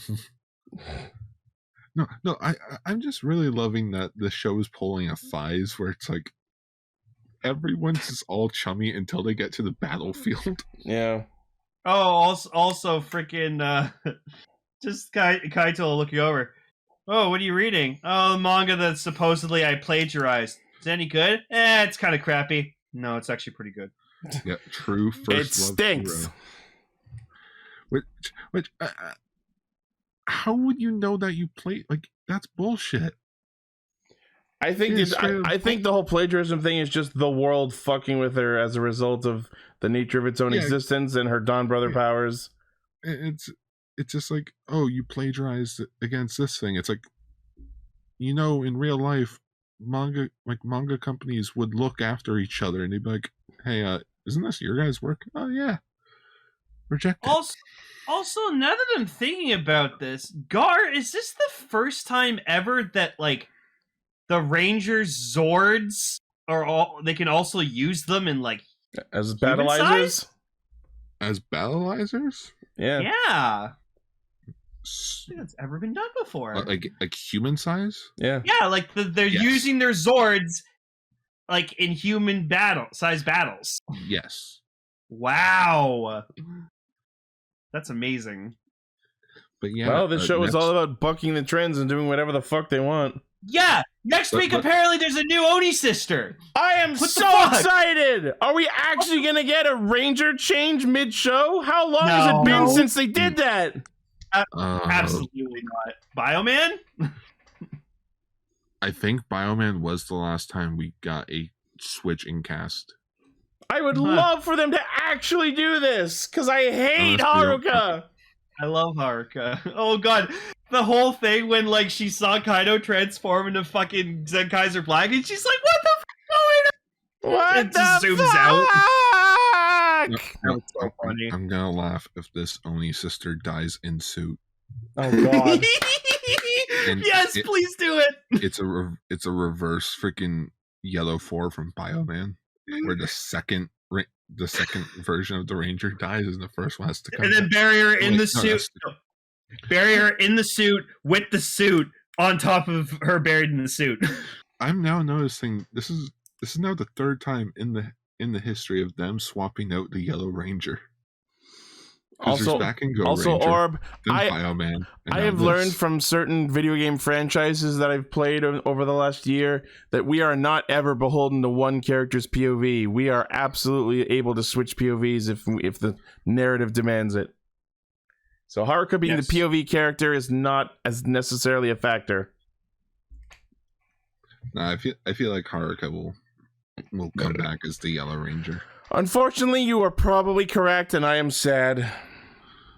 D: No, I'm just really loving that the show is pulling a Thighs where it's like everyone's just all chummy until they get to the battlefield.
A: Yeah.
C: Oh, also freaking just Kaito looking over. Oh, what are you reading? Oh, the manga that supposedly I plagiarized. Is it any good? It's kind of crappy. No, it's actually pretty good.
D: Yeah, true first
A: it
D: love
A: stinks.
D: Hero. Which how would you know that you play? Like, that's bullshit.
A: I think I think the whole plagiarism thing is just the world fucking with her as a result of the nature of its own existence and her Dawn Brother powers.
D: It's just like, oh, you plagiarized against this thing. It's like, in real life, manga companies would look after each other and they'd be like, hey, isn't this your guys' work? Oh yeah, reject it.
C: Also, now that I'm thinking about this, Gar, is this the first time ever that like the Rangers Zords they can also use them in like
A: as battleizers?
D: As battleizers?
A: Yeah.
C: Yeah. I think that's ever been done before.
D: Like human size?
A: Yeah.
C: Yeah, like they're using their Zords like in human size battles.
D: Yes.
C: Wow. That's amazing.
D: But yeah.
A: Well, this show is all about bucking the trends and doing whatever the fuck they want.
C: Yeah. Next week, apparently, there's a new Oni sister.
A: I am so excited! Are we actually going to get a Ranger change mid-show? How long has it been since they did that?
C: Absolutely not. Bioman?
D: I think Bioman was the last time we got a switch in cast.
A: I would love for them to actually do this, because I hate Haruka.
C: I love Haruka. Oh god, the whole thing when like she saw Kaido transform into fucking Zenkaiser Black, and she's like, "What the fuck going on?"
A: What
C: it just zooms out.
D: That was so funny. I'm gonna laugh if this Oni sister dies in suit.
A: Oh god!
C: Yes, please do it.
D: It's a reverse freaking Yellow 4 from Bioman, where the second version of the Ranger dies and the first one has to come.
C: And then Barrier in the suit. Barrier in the suit with the suit on top of her buried in the suit.
D: I'm now noticing this is now the third time in the history of them swapping out the Yellow Ranger.
A: Also,
D: back and go
A: also
D: Ranger,
A: Orb,
D: Bioman,
A: I have learned from certain video game franchises that I've played over the last year that we are not ever beholden to one character's POV. We are absolutely able to switch POVs if the narrative demands it. So Haruka being the POV character is not as necessarily a factor.
D: No, I feel like Haruka will come back as the Yellow Ranger.
A: Unfortunately, you are probably correct, and I am sad.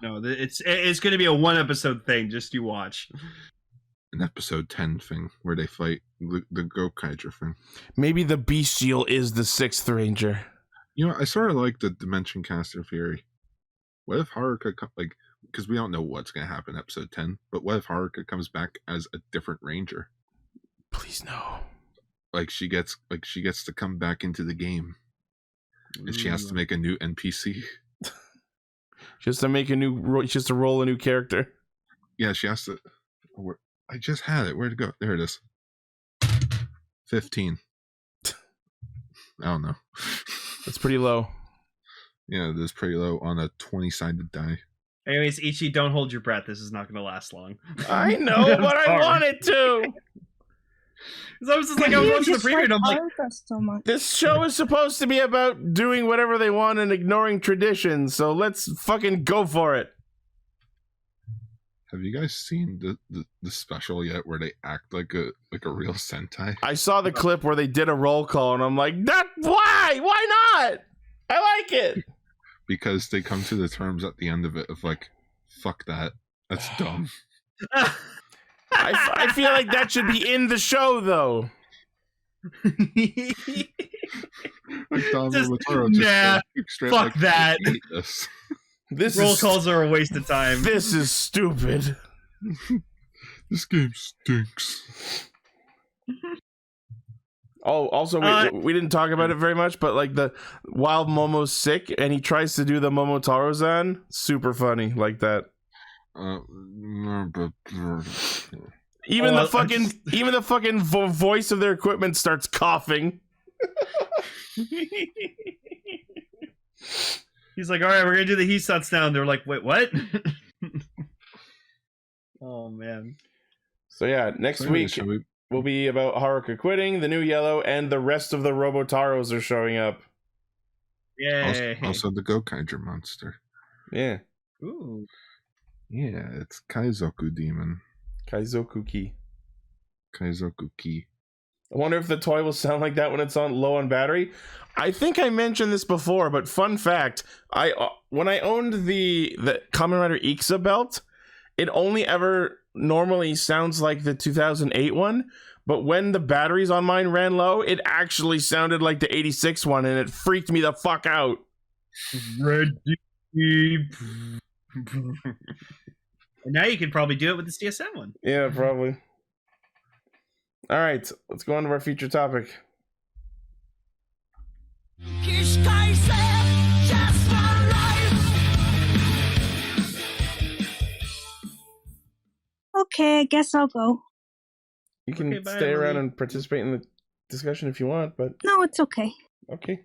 C: No, it's going to be a one episode thing. Just you watch.
D: An episode 10 thing where they fight the Gokaiger thing.
A: Maybe the Bestial is the 6th Ranger.
D: I sort of like the Dimension Caster theory. What if Haruka because we don't know what's going to happen in episode 10, but what if Haruka comes back as a different Ranger?
A: Please no.
D: She gets to come back into the game. And she has to make a new NPC.
A: She has to roll a new character.
D: Yeah, she has to. I just had it. Where'd it go? There it is. 15. I don't know.
A: That's pretty low.
D: Yeah, it is pretty low on a 20-sided die.
C: Anyways, Ichi, don't hold your breath. This is not going to last long.
A: I know, but I want it to.
C: I was just like, I was watching the preview and I'm like,
B: so much.
A: This show is supposed to be about doing whatever they want and ignoring tradition, so let's fucking go for it.
D: Have you guys seen the special yet where they act like a real Sentai?
A: I saw the clip where they did a roll call and I'm like, why? Why not? I like it.
D: Because they come to the terms at the end of it of like, fuck that. That's dumb.
A: I feel like that should be in the show, though.
C: Fuck that.
A: This
C: roll calls are a waste of time.
A: This is stupid.
D: This game stinks.
A: Oh, also, we didn't talk about it very much, but like while Momo's sick and he tries to do the Momoi Tarou, super funny like that. Even the fucking voice of their equipment starts coughing.
C: He's like, all right, we're gonna do the Hisats now. And they're like, wait, what? Oh man.
A: So yeah, next week will be about Haruka quitting, the new Yellow, and the rest of the Robotaros are showing up.
C: Yay!
D: Also the Gokaiger monster.
A: Yeah.
C: Ooh.
D: Yeah, it's Kaizoku Demon.
A: Kaizoku Ki.
D: Kaizoku Ki.
A: I wonder if the toy will sound like that when it's on low on battery. I think I mentioned this before, but fun fact: when I owned the Kamen Rider Ixa belt, it only ever normally sounds like the 2008 one. But when the batteries on mine ran low, it actually sounded like the 86 one, and it freaked me the fuck out.
C: Red Deep. And now you can probably do it with the CSM one.
A: Yeah, probably. All right, let's go on to our feature topic.
B: Okay, I guess I'll go.
A: You can
C: Okay, bye,
A: stay around
C: Emily.
A: and participate in the discussion if you want, but
B: No, it's okay.
A: okay.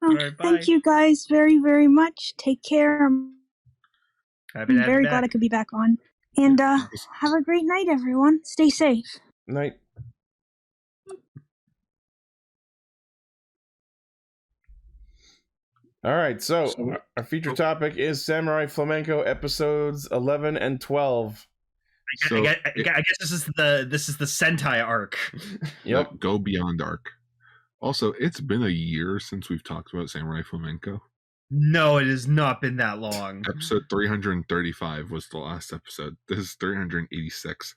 C: Alright,
B: Thank
C: bye.
B: you guys very, very much. Take care. I'm
C: Happy to have you
B: very
C: back.
B: glad I could be back on. And have a great night, everyone. Stay safe.
A: Night. All right, so our feature topic is Samurai Flamenco episodes 11 and 12.
C: I guess this is the Sentai arc.
A: Yep.
D: Go Beyond Arc. Also, it's been a year since we've talked about Samurai Flamenco.
C: No, it has not been that long.
D: Episode 335 was the last episode. This is 386.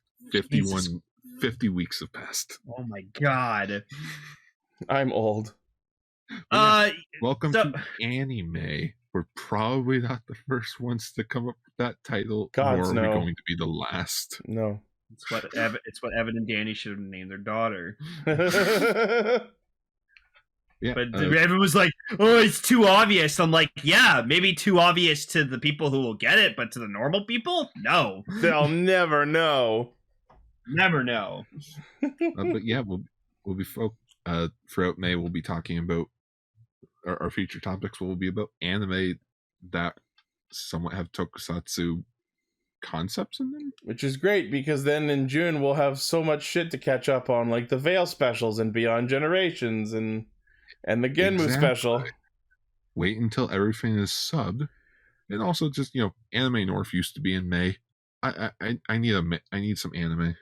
D: 50 weeks have passed.
C: Oh my god.
A: I'm old.
D: Welcome to anime. We're probably not the first ones to come up with that title.
A: Gods,
D: nor are
A: no.
D: we going to be the last.
A: No.
C: It's what Evan and Danny should have named their daughter.
D: Yeah,
C: But everyone was like, "Oh, it's too obvious." I'm like, "Yeah, maybe too obvious to the people who will get it, but to the normal people, no,
A: They'll never know.
C: never know."
D: but yeah, we'll be throughout May. We'll be talking about our future topics. Will be about anime that somewhat have tokusatsu concepts in them,
A: Which is great because then in June we'll have so much shit to catch up on, like the Veil specials and Beyond Generations and the Genmu
D: Exactly.
A: special.
D: Wait until everything is subbed, and also just Anime North used to be in May. I need some anime.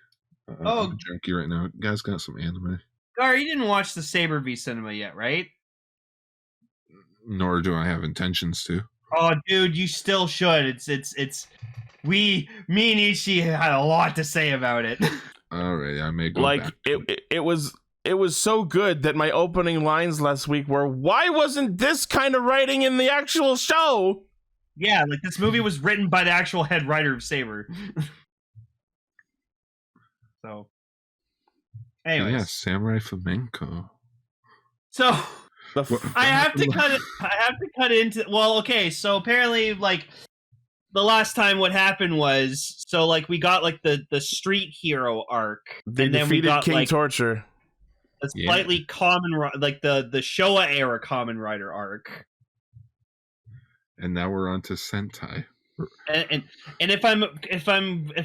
D: I'm a junkie right now. You guys got some anime?
C: Gar, you didn't watch the Saber V Cinema yet, right?
D: Nor do I have intentions to.
C: Oh, dude, you still should. Me and Ichi had a lot to say about it.
D: All right, I may go
A: Like
D: back.
A: it was so good that my opening lines last week were, "Why wasn't this kind of writing in the actual show?"
C: Yeah, like this movie was written by the actual head writer of Saber. So, anyways,
D: Yeah, Samurai Flamenco.
C: so
A: The
C: I have to cut into. Well, okay. So apparently, like the last time, what happened was, so like we got like the street hero arc,
A: they
C: and then we
A: defeated
C: got
A: King
C: like
A: Torture.
C: a slightly like the Showa era Kamen Rider arc.
D: And now we're on to Sentai.
C: And if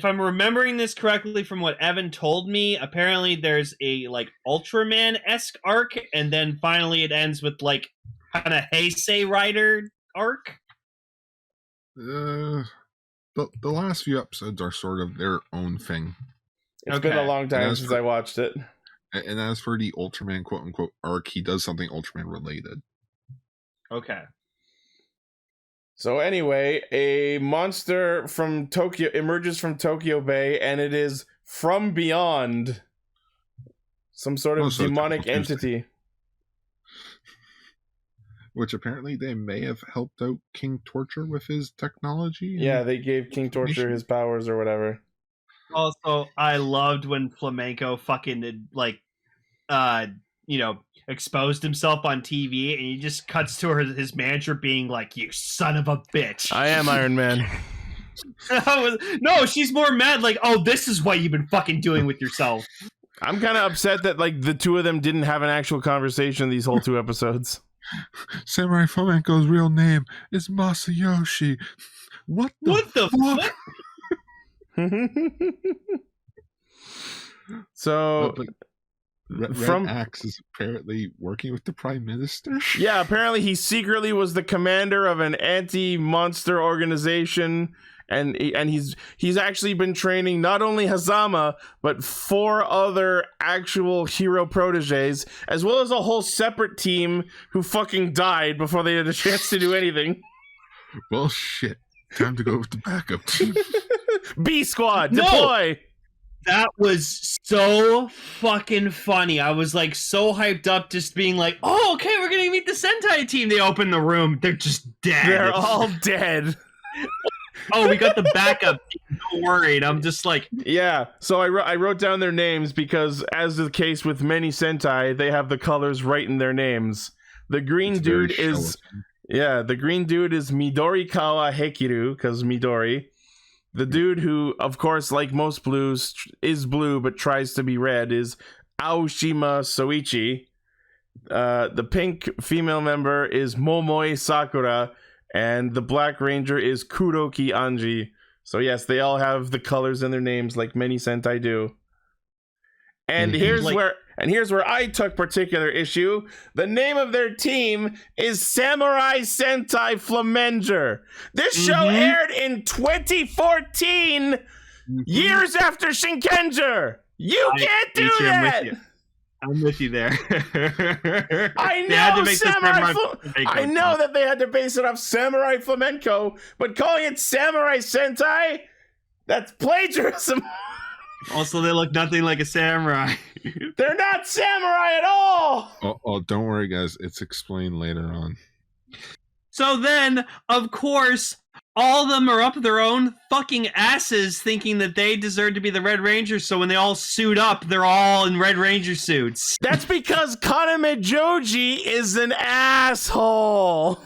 C: I'm remembering this correctly from what Evan told me, apparently there's a like Ultraman-esque arc, and then finally it ends with like kind of Heisei Rider arc.
D: The last few episodes are sort of their own thing.
A: It's been a long time
D: as
A: since
D: for-
A: I watched it.
D: And as for the Ultraman quote unquote arc, he does something Ultraman related.
C: Okay.
A: So anyway, a monster from Tokyo emerges from Tokyo Bay, and it is from beyond. Some sort of
D: So
A: demonic
D: Tuesday.
A: entity.
D: Which apparently they may have helped out King Torture with his technology.
A: Yeah, they gave King Torture his powers or whatever.
C: Also, I loved when Flamenco fucking like, exposed himself on TV, and he just cuts to his manager being like, "You son of a bitch."
A: I am Iron Man.
C: No, she's more mad like, "Oh, this is what you've been fucking doing with yourself."
A: I'm kind of upset that like the two of them didn't have an actual conversation these whole 2 episodes.
D: Samurai Flamenco's real name is Masayoshi. What the fuck?
A: So
D: Red Axe is apparently working with the Prime Minister.
A: Yeah, apparently he secretly was the commander of an anti-monster organization, and he's actually been training not only Hazama but 4 other actual hero proteges, as well as a whole separate team who fucking died before they had a chance to do anything.
D: Well, shit. Time to go with the backup team.
A: B Squad, deploy!
C: That was so fucking funny. I was like so hyped up, just being like, "Oh, okay, we're gonna meet the Sentai team." They open the room, they're just dead.
A: They're all dead.
C: Oh, we got the backup team. Don't worry. And I'm just like,
A: yeah. So I wrote down their names because, as is the case with many Sentai, they have the colors right in their names. The green dude is Midorikawa Hekiru, because Midori. The dude who, of course, like most blues, is blue but tries to be red is Aoshima Soichi. The pink female member is Momoi Sakura, and the black ranger is Kuroki Anji. So yes, they all have the colors in their names like many Sentai do. And here's where I took particular issue. The name of their team is Samurai Sentai Flamenco. This show aired in 2014, years after Shinkenger. You can't do that.
C: I'm with you there.
A: I know that they had to base it off Samurai Flamenco, but calling it Samurai Sentai, that's plagiarism.
C: Also, they look nothing like a samurai.
A: They're not samurai at all!
D: Oh, don't worry, guys. It's explained later on.
C: So then, of course, all of them are up their own fucking asses thinking that they deserve to be the Red Rangers, so when they all suit up, they're all in Red Ranger suits.
A: That's because Kaname Joji is an asshole!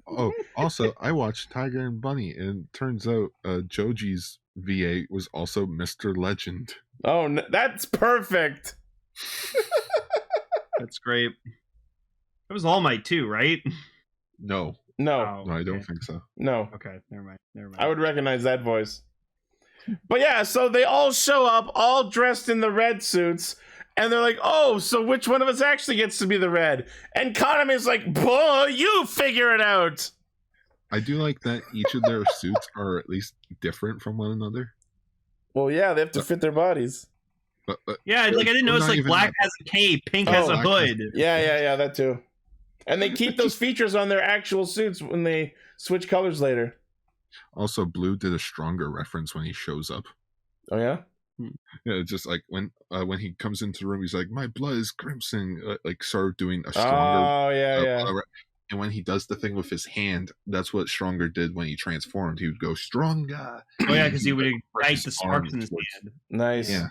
D: Oh, also, I watched Tiger and Bunny, and it turns out Joji's VA was also Mr. Legend.
A: Oh, that's perfect.
C: That's great. That was All Might too, right?
D: No, I don't think so.
A: No.
C: Okay, never mind.
A: I would recognize that voice. But yeah, so they all show up, all dressed in the red suits, and they're like, "Oh, so which one of us actually gets to be the red?" And Kaname's like, "Boy, you figure it out."
D: I do like that each of their suits are at least different from one another.
A: Well, yeah, they have to fit their bodies.
D: But
C: yeah, like I didn't notice like black has a cape, pink has a hood.
A: Yeah, that too. And they keep those features on their actual suits when they switch colors later.
D: Also, Blue did a stronger reference when he shows up.
A: Oh yeah?
D: Yeah, just like when he comes into the room, he's like, "My blood is crimson," like sort of doing a stronger.
A: Oh yeah.
D: And when he does the thing with his hand, that's what Stronger did when he transformed. He would go stronger.
C: Oh yeah, because he would ignite the sparks in his hand.
A: Nice.
D: Yeah.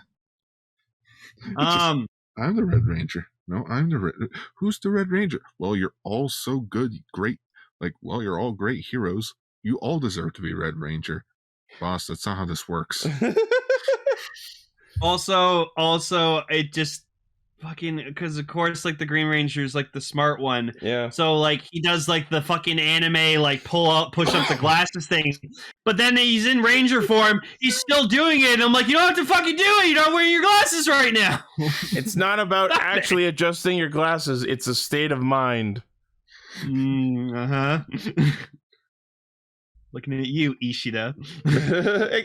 D: I'm the Red Ranger. No, I'm the Red. Who's the Red Ranger? Well, you're all so good, great. You're all great heroes. You all deserve to be Red Ranger. Boss, that's not how this works.
C: Also, it just fucking, because of course, like the Green Ranger's like the smart one.
A: Yeah.
C: So like he does like the fucking anime like push up the glasses thing, but then he's in Ranger form. He's still doing it. And I'm like, you don't have to fucking do it. You're not wearing your glasses right now.
A: It's not about actually adjusting your glasses. It's a state of mind.
C: Looking at you, Ishida.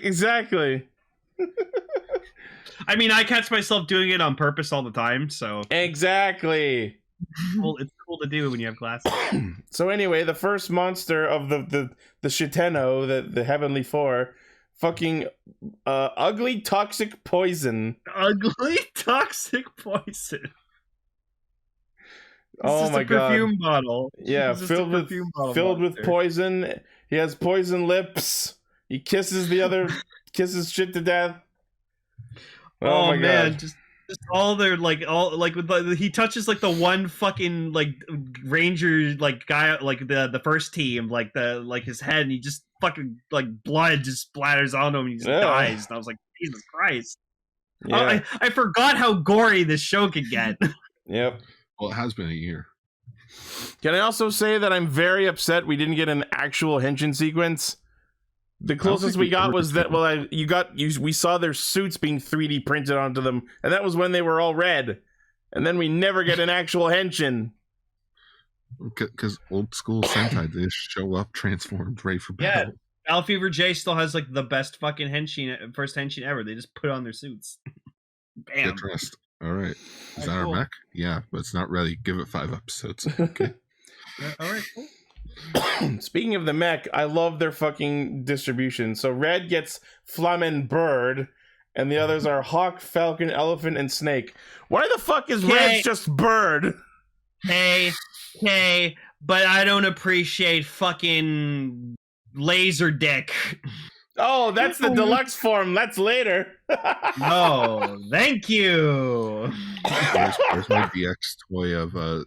A: Exactly.
C: I mean, I catch myself doing it on purpose all the time, so...
A: Exactly.
C: Well, it's cool to do when you have glasses.
A: So anyway, the first monster of the Shiteno, the Heavenly Four, fucking ugly toxic poison.
C: Ugly toxic poison.
A: Oh my god.
C: Perfume bottle.
A: Yeah, filled with poison. He has poison lips. He kisses shit to death. Oh my
C: man,
A: god.
C: just all their he touches like the one fucking like ranger like guy like the first team like his head, and he just fucking like blood just splatters on him and he just dies. And I was like, Jesus Christ.
A: Yeah.
C: I forgot how gory this show could get.
A: Yep.
D: Well, it has been a year.
A: Can I also say that I'm very upset we didn't get an actual henshin sequence? The closest we got was that we saw their suits being 3D printed onto them, and that was when they were all red. And then we never get an actual henshin.
D: Because old school Sentai, they just show up transformed, ready for
C: Yeah.
D: battle.
C: Alfever J still has like the best fucking first henshin ever. They just put on their suits. Bam.
D: Get dressed. All right. Is that
C: cool.
D: our mech? Yeah, but it's not ready. Give it 5 episodes. Okay.
C: Yeah, all right, cool.
A: Speaking of the mech, I love their fucking distribution. So Red gets Flamen Bird, and the others are Hawk, Falcon, Elephant, and Snake. Why the fuck is Red's just Bird?
C: Hey, but I don't appreciate fucking laser dick.
A: Oh, that's the deluxe form. That's later.
C: No, thank you.
D: Where's my DX toy of a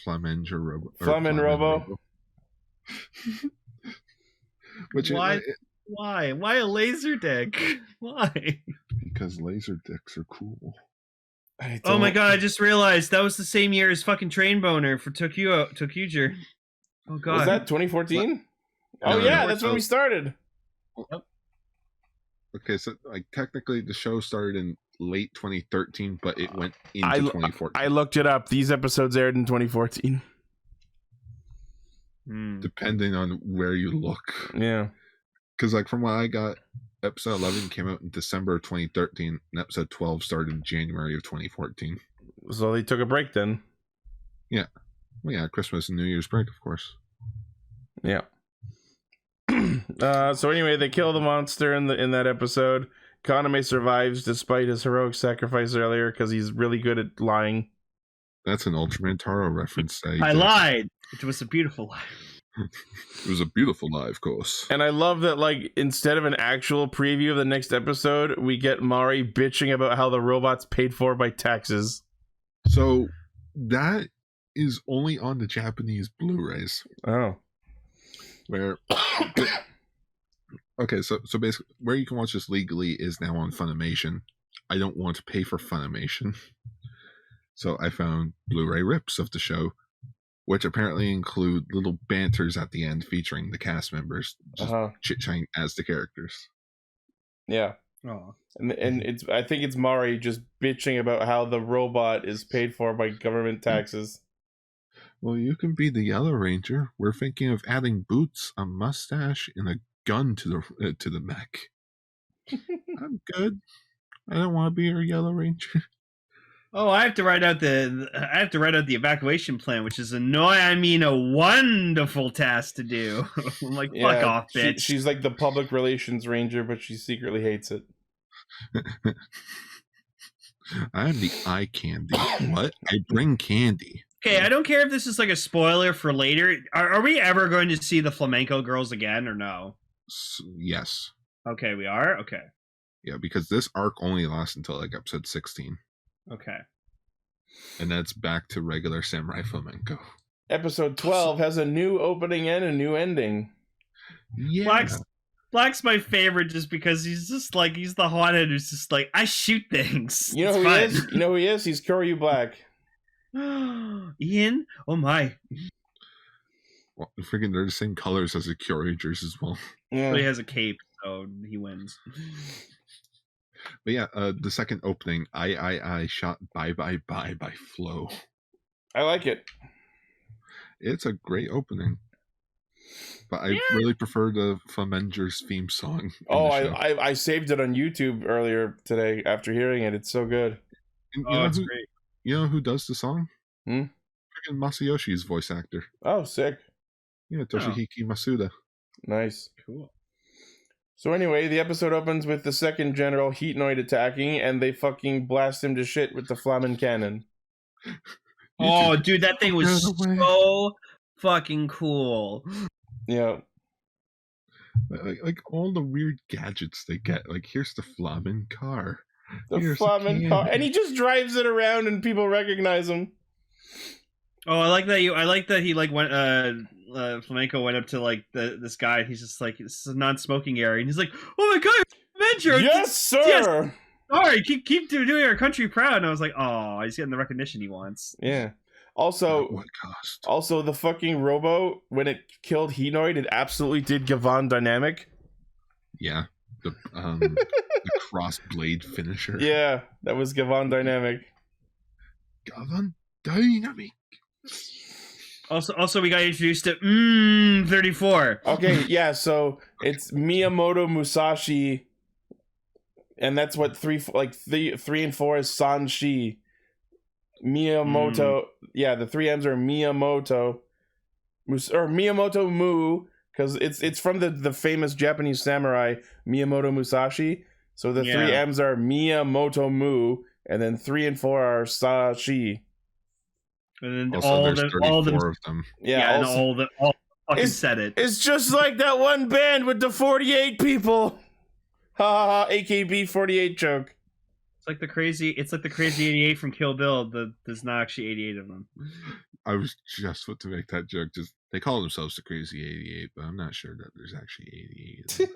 D: Flamenger Robo?
A: Flamen Robo.
D: Which
C: Why a laser dick? Why?
D: Because laser dicks are cool.
C: Oh my god, I just realized that was the same year as fucking Train Boner for Tokuger. Oh god.
A: Was that 2014? Oh
D: No,
A: yeah,
D: no,
A: that's when we started.
D: Okay, so like technically the show started in late 2013, but it went into 2014.
A: I looked it up. These episodes aired in 2014.
D: Depending on where you look.
A: Yeah.
D: Because like from what I got, episode 11 came out in December of 2013, and episode 12 started in January of 2014.
A: So they took a break then.
D: Yeah. Well, yeah, Christmas and New Year's break, of course.
A: Yeah. So anyway, they kill the monster in that episode. Kaname survives despite his heroic sacrifice earlier because he's really good at lying.
D: That's an Ultraman Taro reference.
C: I lied. It was a beautiful lie.
D: It was a beautiful lie, of course.
A: And I love that, like, instead of an actual preview of the next episode, we get Mari bitching about how the robot's paid for by taxes.
D: So that is only on the Japanese Blu-rays.
A: Oh.
D: Where okay, so basically where you can watch this legally is now on Funimation. I don't want to pay for Funimation. So I found Blu-ray rips of the show, which apparently include little banters at the end featuring the cast members just chit-chatting as the characters.
A: Yeah.
C: Oh.
A: And it's I think it's Mari just bitching about how the robot is paid for by government taxes.
D: Well, you can be the Yellow Ranger. We're thinking of adding boots, a mustache, and a gun to the mech. I'm good. I don't want to be your Yellow Ranger.
C: Oh, I have to write out the evacuation plan, which is a wonderful task to do. I'm like, fuck off, bitch.
A: She's like the public relations ranger, but she secretly hates it.
D: I'm the eye candy. What? I bring candy.
C: Okay, I don't care if this is like a spoiler for later. Are we ever going to see the flamenco girls again or no?
D: Yes.
C: Okay, we are? Okay.
D: Yeah, because this arc only lasts until like episode 16.
C: Okay.
D: And that's back to regular Samurai Flamenco.
A: Episode 12 has a new opening and a new ending.
D: Yeah.
C: Black's my favorite just because he's just like, he's the hothead who's just like, I shoot things.
A: You know who he is? You know who he is? He's Kyoryu Black.
C: Ian? Oh my.
D: Well, freaking they're the same colors as the Kyurangers as well.
A: Yeah.
C: But he has a cape, so he wins.
D: But yeah, the second opening, I shot Bye Bye Bye by Flo.
A: I like it.
D: It's a great opening. But I really prefer the Flamenger's theme song.
A: Oh, I saved it on YouTube earlier today after hearing it. It's so good.
C: It's great.
D: You know who does the song?
A: Hmm?
D: Freaking Masayoshi's voice actor.
A: Oh, sick.
D: Yeah, Toshihiki Masuda.
A: Nice.
C: Cool.
A: So anyway, the episode opens with the second General Heatnoid attacking, and they fucking blast him to shit with the Flamen cannon.
C: Oh, dude, that thing was so fucking cool.
A: Yeah.
D: Like all the weird gadgets they get. Like, here's the Flamen car.
A: The Flamen car. And he just drives it around and people recognize him.
C: Oh, I like that he like went Flamenco went up to like this guy and he's just like, this is a non-smoking area, and he's like, oh my god, Avenger!
A: Yes, sir!
C: Yes. Sorry, keep doing our country proud. And I was like, oh, he's getting the recognition he wants.
A: Yeah. Also,
D: what cost?
A: Also, the fucking Robo, when it killed Heatnoid, it absolutely did Gavon Dynamic.
D: Yeah. The cross blade finisher.
A: Yeah, that was Gavon Dynamic.
D: Gavan Dynamic.
C: Also, we got introduced to 34.
A: Okay, yeah, so it's Miyamoto Musashi, and that's what 3 and 4 is Sanshi. Miyamoto, yeah, the 3 M's are Miyamoto, or Miyamoto Mu, because it's from the famous Japanese samurai Miyamoto Musashi. So the 3 M's are Miyamoto Mu, and then 3 and 4 are Sashi.
C: And then
D: Also,
C: all
D: there's
C: the
D: 34 of them.
C: Yeah, and all fucking said it.
A: It's just like that one band with the 48 people. Ha ha ha! AKB 48 joke.
C: It's like the crazy 88 from Kill Bill. There's not actually 88 of them.
D: I was just about to make that joke. Just they call themselves the Crazy 88, but I'm not sure that there's actually 88 of them.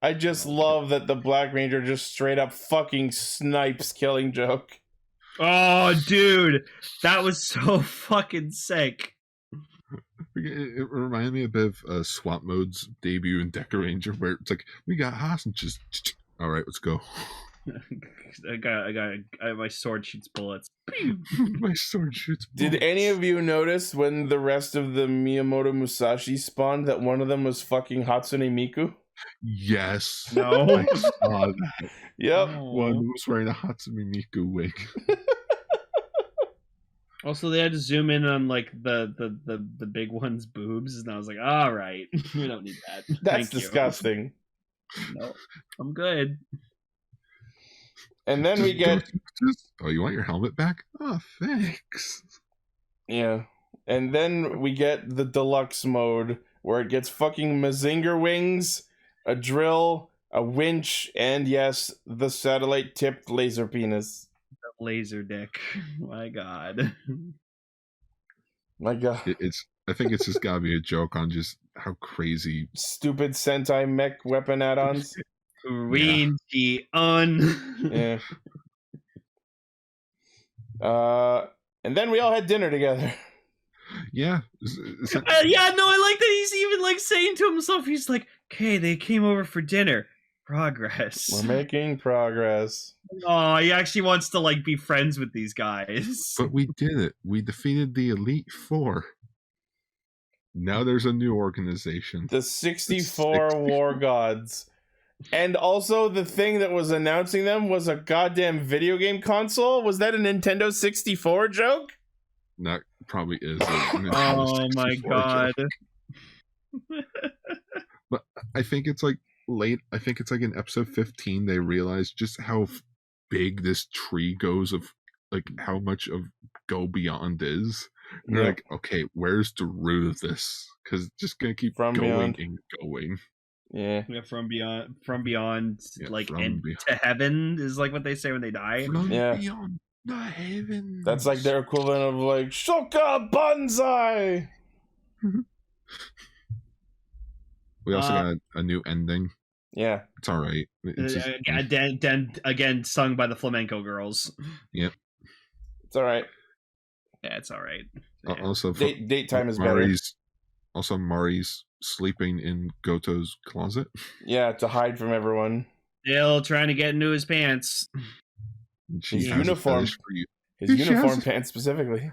A: I just love that the Black Ranger just straight up fucking snipes Killing Joke.
C: Oh, dude, that was so fucking sick.
D: It reminded me a bit of SWAT Mode's debut in Deca Ranger, where it's like, we got hostages. All right, let's go.
C: My sword shoots bullets.
D: My sword shoots bullets.
A: Did any of you notice when the rest of the Miyamoto Musashi spawned that one of them was fucking Hatsune Miku?
D: Yes.
C: No.
D: I saw that.
A: Yep.
D: One was wearing a Hatsune Miku wig.
C: Also, they had to zoom in on like the big one's boobs, and I was like, all right, we don't need that.
A: That's
C: Thank you.
A: disgusting.
C: No, I'm good.
A: And then we get...
D: Oh, you want your helmet back? Oh, thanks.
A: Yeah. And then we get the deluxe mode, where it gets fucking Mazinger wings, a drill, a winch, and yes, the satellite-tipped laser penis.
C: The laser dick. My God.
A: My God.
D: I think it's just gotta be a joke on just how crazy
A: Stupid Sentai mech weapon add-ons.
C: Rinji
A: Yeah. And then we all had dinner together.
D: Yeah.
C: yeah, no, I like that he's even like saying to himself, he's like, okay, they came over for dinner. Progress.
A: We're making progress.
C: Oh, he actually wants to like be friends with these guys.
D: But we did it. We defeated the Elite Four. Now there's a new organization.
A: The 64 War Gods. And also the thing that was announcing them was a goddamn video game console. Was that a Nintendo 64 joke?
D: That probably is.
C: Oh my God.
D: But I think it's like I think it's like in episode 15 they realized just how big this tree goes of like how much of Go Beyond is. And they're like, okay, where's the root of this? Because it's just gonna keep going and going.
A: Yeah.
C: From beyond, like
D: from
C: to heaven is like what they say when they die.
D: From beyond the heavens.
A: That's like their equivalent of like Shoka Banzai.
D: We also got a new ending.
A: Yeah,
D: it's all right. It's just,
C: again, sung by the Flamenco girls.
D: Yep,
A: it's all right.
C: Yeah, it's all right.
D: Also,
A: date time is
D: Mari's,
A: better.
D: Also, Mari's sleeping in Goto's closet.
A: Yeah, to hide from everyone.
C: Still trying to get into his pants.
A: His uniform. His uniform pants specifically.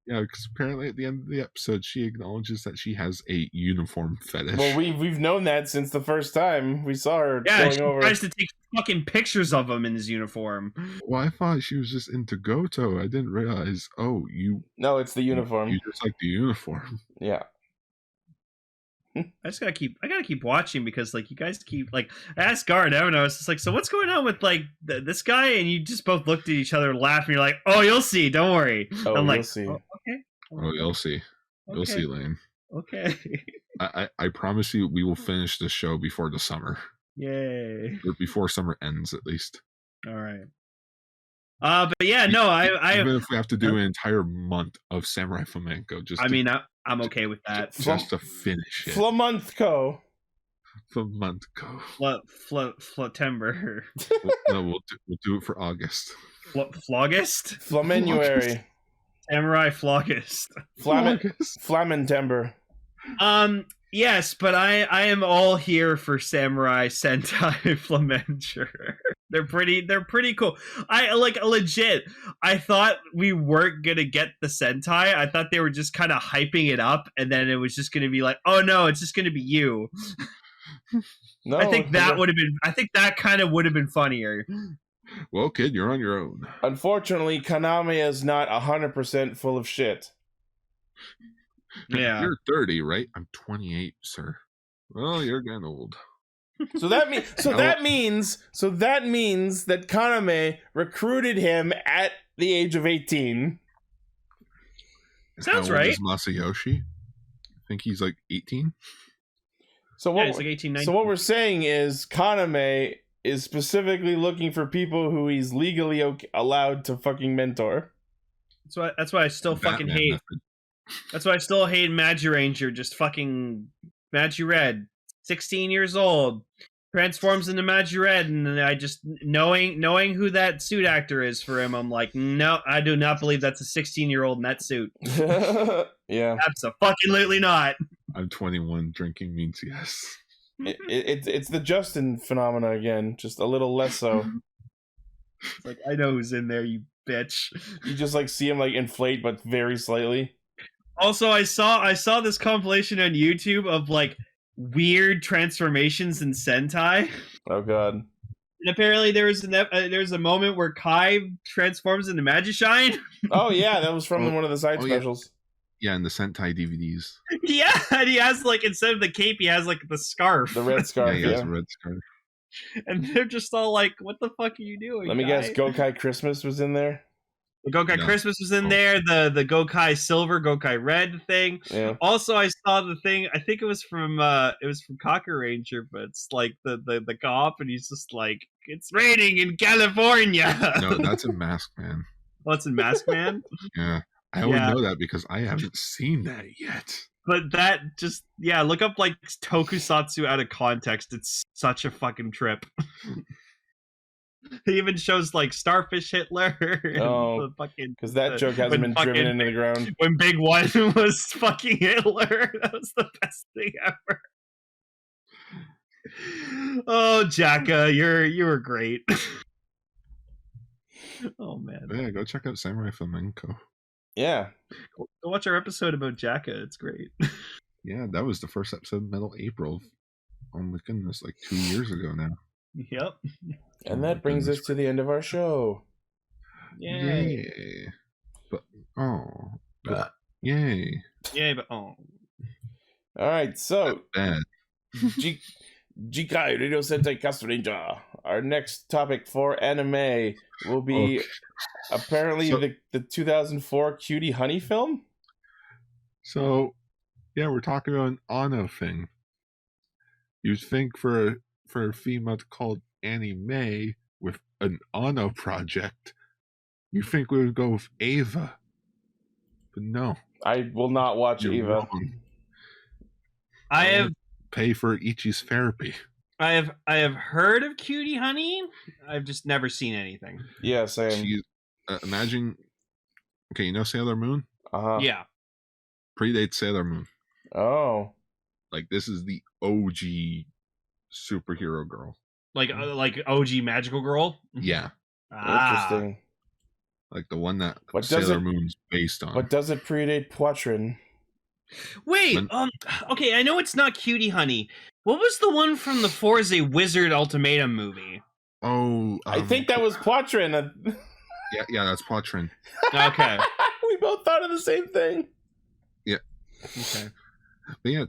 D: Yeah, because apparently at the end of the episode, she acknowledges that she has a uniform fetish.
A: Well, we've known that since the first time we saw her.
C: Yeah, she
A: over.
C: tries to take fucking pictures of him in his uniform.
D: Well, I thought she was just into Goto. I didn't realize. Oh, you.
A: No, it's the uniform.
D: You just like the uniform.
A: Yeah.
C: I gotta keep watching because like you guys keep like ask Gar and Evan. I was just like, so what's going on with like this guy? And you just both looked at each other and laughed. And you're like, oh, you'll see. Don't worry.
A: Oh,
C: I'm like,
A: you'll see.
C: oh, okay.
D: Oh, you'll see. You'll see, Lane.
C: Okay.
D: I promise you, we will finish this show before the summer.
C: Yay!
D: Or before summer ends, at least.
C: All right. But yeah, no,
D: even if we have to do an entire month of Samurai Flamenco,
C: I'm okay with that.
D: Just to finish it.
A: Flamenco.
D: Flamenco.
C: Flatember.
D: No, we'll do it for August.
C: Flogist?
A: Flamenuary.
C: Samurai Flogist.
A: Flamentember.
C: Yes, but I am all here for Samurai Sentai Flamenture. They're pretty cool. I like legit. I thought we weren't gonna get the Sentai. I thought they were just kind of hyping it up, and then it was just gonna be like, oh no, it's just gonna be you.
A: No,
C: I think that would have been. I think that kind of would have been funnier.
D: Well, kid, you're on your own.
A: Unfortunately, Kaname is not 100% full of shit.
C: Yeah.
D: You're 30, right? I'm 28, sir. Well, you're getting old.
A: So that means that Kaname recruited him at the age of 18.
C: Sounds
D: How old
C: right.
D: is Masayoshi? I think he's like 18.
A: So what?
C: Yeah, he's like 18, 19.
A: So what we're saying is Kaname is specifically looking for people who he's legally allowed to fucking mentor.
C: That's why I still fucking
D: Batman
C: hate.
D: method.
C: That's why I still hate Magi Ranger. Just fucking Magi Red, 16 years old, transforms into Magi Red, and I just knowing who that suit actor is for him, I'm like, no, I do not believe that's a 16-year-old in that suit.
A: Yeah,
C: Absolutely not.
D: I'm 21. Drinking means yes.
A: it's the Justin phenomena again, just a little less so.
C: It's like, I know who's in there, you bitch.
A: You just like see him like inflate, but very slightly.
C: Also, I saw this compilation on YouTube of like weird transformations in Sentai.
A: Oh god.
C: And apparently there's a moment where Kai transforms into Magishine.
A: Oh yeah, that was from one of the side
D: Oh, yeah.
A: specials.
D: Yeah, in the Sentai DVDs.
C: Yeah, and he has like, instead of the cape, he has like the scarf.
A: The red scarf.
D: He
A: Yeah.
D: has a red scarf.
C: And they're just all like, what the fuck are you doing?
A: Let me
C: Kai?
A: guess, Gokai Christmas was in there.
C: The Gokai
D: No.
C: Christmas was in
D: Oh.
C: there, the Gokai Silver, Gokai Red thing.
A: Yeah.
C: Also, I saw the thing, I think it was from Kamen Ranger, but it's like the cop, and he's just like, it's raining in California.
D: No, that's a Mask Man.
C: What's in Mask Man?
D: Yeah. I only
C: Yeah.
D: know that because I haven't seen that yet.
C: But that just, yeah, look up like tokusatsu out of context. It's such a fucking trip. He even shows like Starfish Hitler. And
A: Oh,
C: the fucking,
A: Because that joke hasn't been driven into the ground.
C: when Big One was fucking Hitler. That was the best thing ever. Oh, Jacka, you were great. Oh man,
D: Yeah, go check out Samurai Flamenco.
A: Yeah.
C: go watch our episode about Jacka. It's great.
D: Yeah, that was the first episode of Metal April. Oh my goodness, like 2 years ago now.
C: Yep.
A: And that brings us to the end of our show.
C: Yay.
D: Yay. But yay.
C: Yay, but oh.
A: All right, so
D: Bad.
A: Jikai Radio Sentai Castranger. Our next topic for anime will be
D: Okay.
A: apparently
D: So-
A: the 2004 Cutie Honey film.
D: So, yeah, we're talking about an Ano thing. You'd think for a female called Annie Mae with an Ano project, you think we would go with Ava. But no.
A: I will not watch
D: You're
A: Eva.
D: wrong.
C: I have
D: Pay for Ichi's therapy.
C: I have heard of Cutie Honey. I've just never seen anything.
A: Yeah, same.
D: She, imagine, okay, you know Sailor Moon?
A: Uh-huh.
C: Yeah.
D: Predates Sailor Moon.
A: Oh.
D: Like, this is the OG superhero girl.
C: Like OG Magical Girl.
D: Yeah.
C: Ah.
A: Interesting.
D: Like the one that
A: But does
D: Sailor
A: it-
D: Moon's based on.
A: But does it predate Poitrin?
C: Wait,
D: When-
C: okay, I know it's not Cutie Honey. What was the one from the Forza Wizard Ultimatum movie?
D: Oh,
A: I think that was Poitrin.
D: yeah, that's Poitrin.
C: Okay.
A: We both thought of the same thing.
C: Okay.
D: But yeah,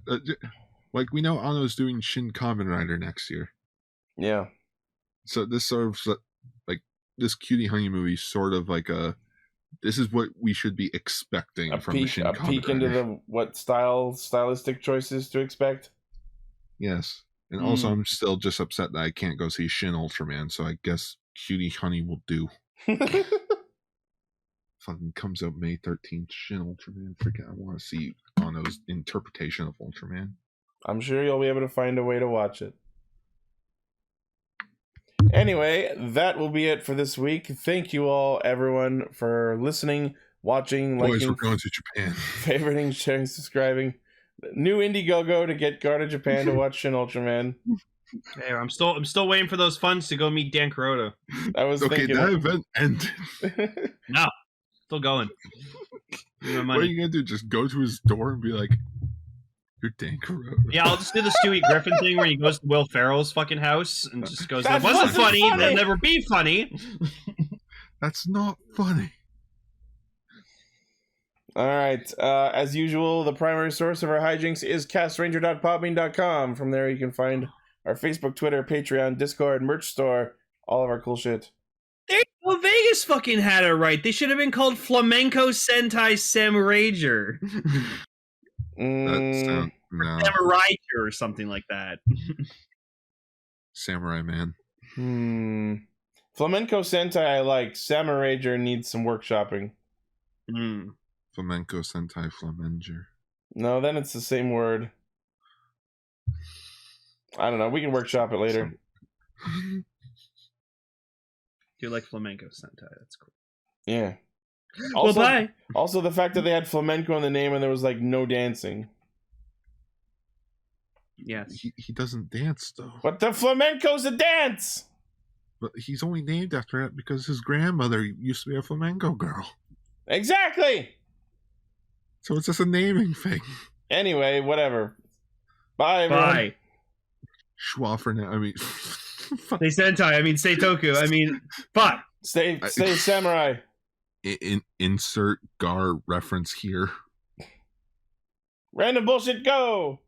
D: like we know Ano's doing Shin Kamen Rider next year.
A: Yeah.
D: So this sort of like this Cutie Honey movie, sort of like this is what we should be expecting
A: A
D: from the
A: peek,
D: Shin
A: a
D: Kamen
A: peek
D: Rider.
A: into the what stylistic choices to expect.
D: Yes, and also
A: Mm.
D: I'm still just upset that I can't go see Shin Ultraman. So I guess Cutie Honey will do. Fucking comes out May 13th. Shin Ultraman. Freaking, I want to see Ano's interpretation of Ultraman.
A: I'm sure you'll be able to find a way to watch it. Anyway, that will be it for this week. Thank you all, everyone, for listening, watching,
D: Boys,
A: liking,
D: we're going to Japan.
A: favoriting, sharing, subscribing. New Indiegogo to get Gar to Japan to watch Shin Ultraman.
C: There, I'm still waiting for those funds to go meet Dan Carota.
A: I was
D: Okay,
A: thinking.
D: that event ended.
C: No, still going. Give me my
D: What are
C: money.
D: you gonna do? Just go to his door and be like, "You're Dan Carota."
C: Yeah, I'll just do the Stewie Griffin thing where he goes to Will Ferrell's fucking house and just goes,
A: That
C: "That wasn't
A: wasn't
C: funny.
A: funny."
C: That'll never be funny."
D: That's not funny.
A: All right. As usual, the primary source of our hijinks is castranger.podbean.com. From there, you can find our Facebook, Twitter, Patreon, Discord, merch store, all of our cool shit.
C: There you go, Vegas fucking had it right. They should have been called Flamenco Sentai Samurager.
D: That sound no.
C: Samurai or something like that.
D: Samurai Man.
A: Flamenco Sentai I like. Samurager needs some workshopping.
D: Flamenco Sentai Flamenger.
A: No, then it's the same word. I don't know. We can workshop it later.
C: Do you like Flamenco Sentai? That's cool.
A: Yeah.
C: Well,
A: Also,
C: bye.
A: also, the fact that they had flamenco in the name and there was like no dancing.
C: Yes.
D: He doesn't dance though.
A: But the flamenco's a dance!
D: But he's only named after that because his grandmother used to be a flamenco girl.
A: Exactly!
D: So it's just a naming thing.
A: Anyway, whatever. Bye, everyone.
C: Bye.
D: Schwa for now. I mean,
C: Say Sentai. I mean, say Toku. I mean, bye.
A: Stay samurai.
D: insert Gar reference here.
A: Random bullshit, go!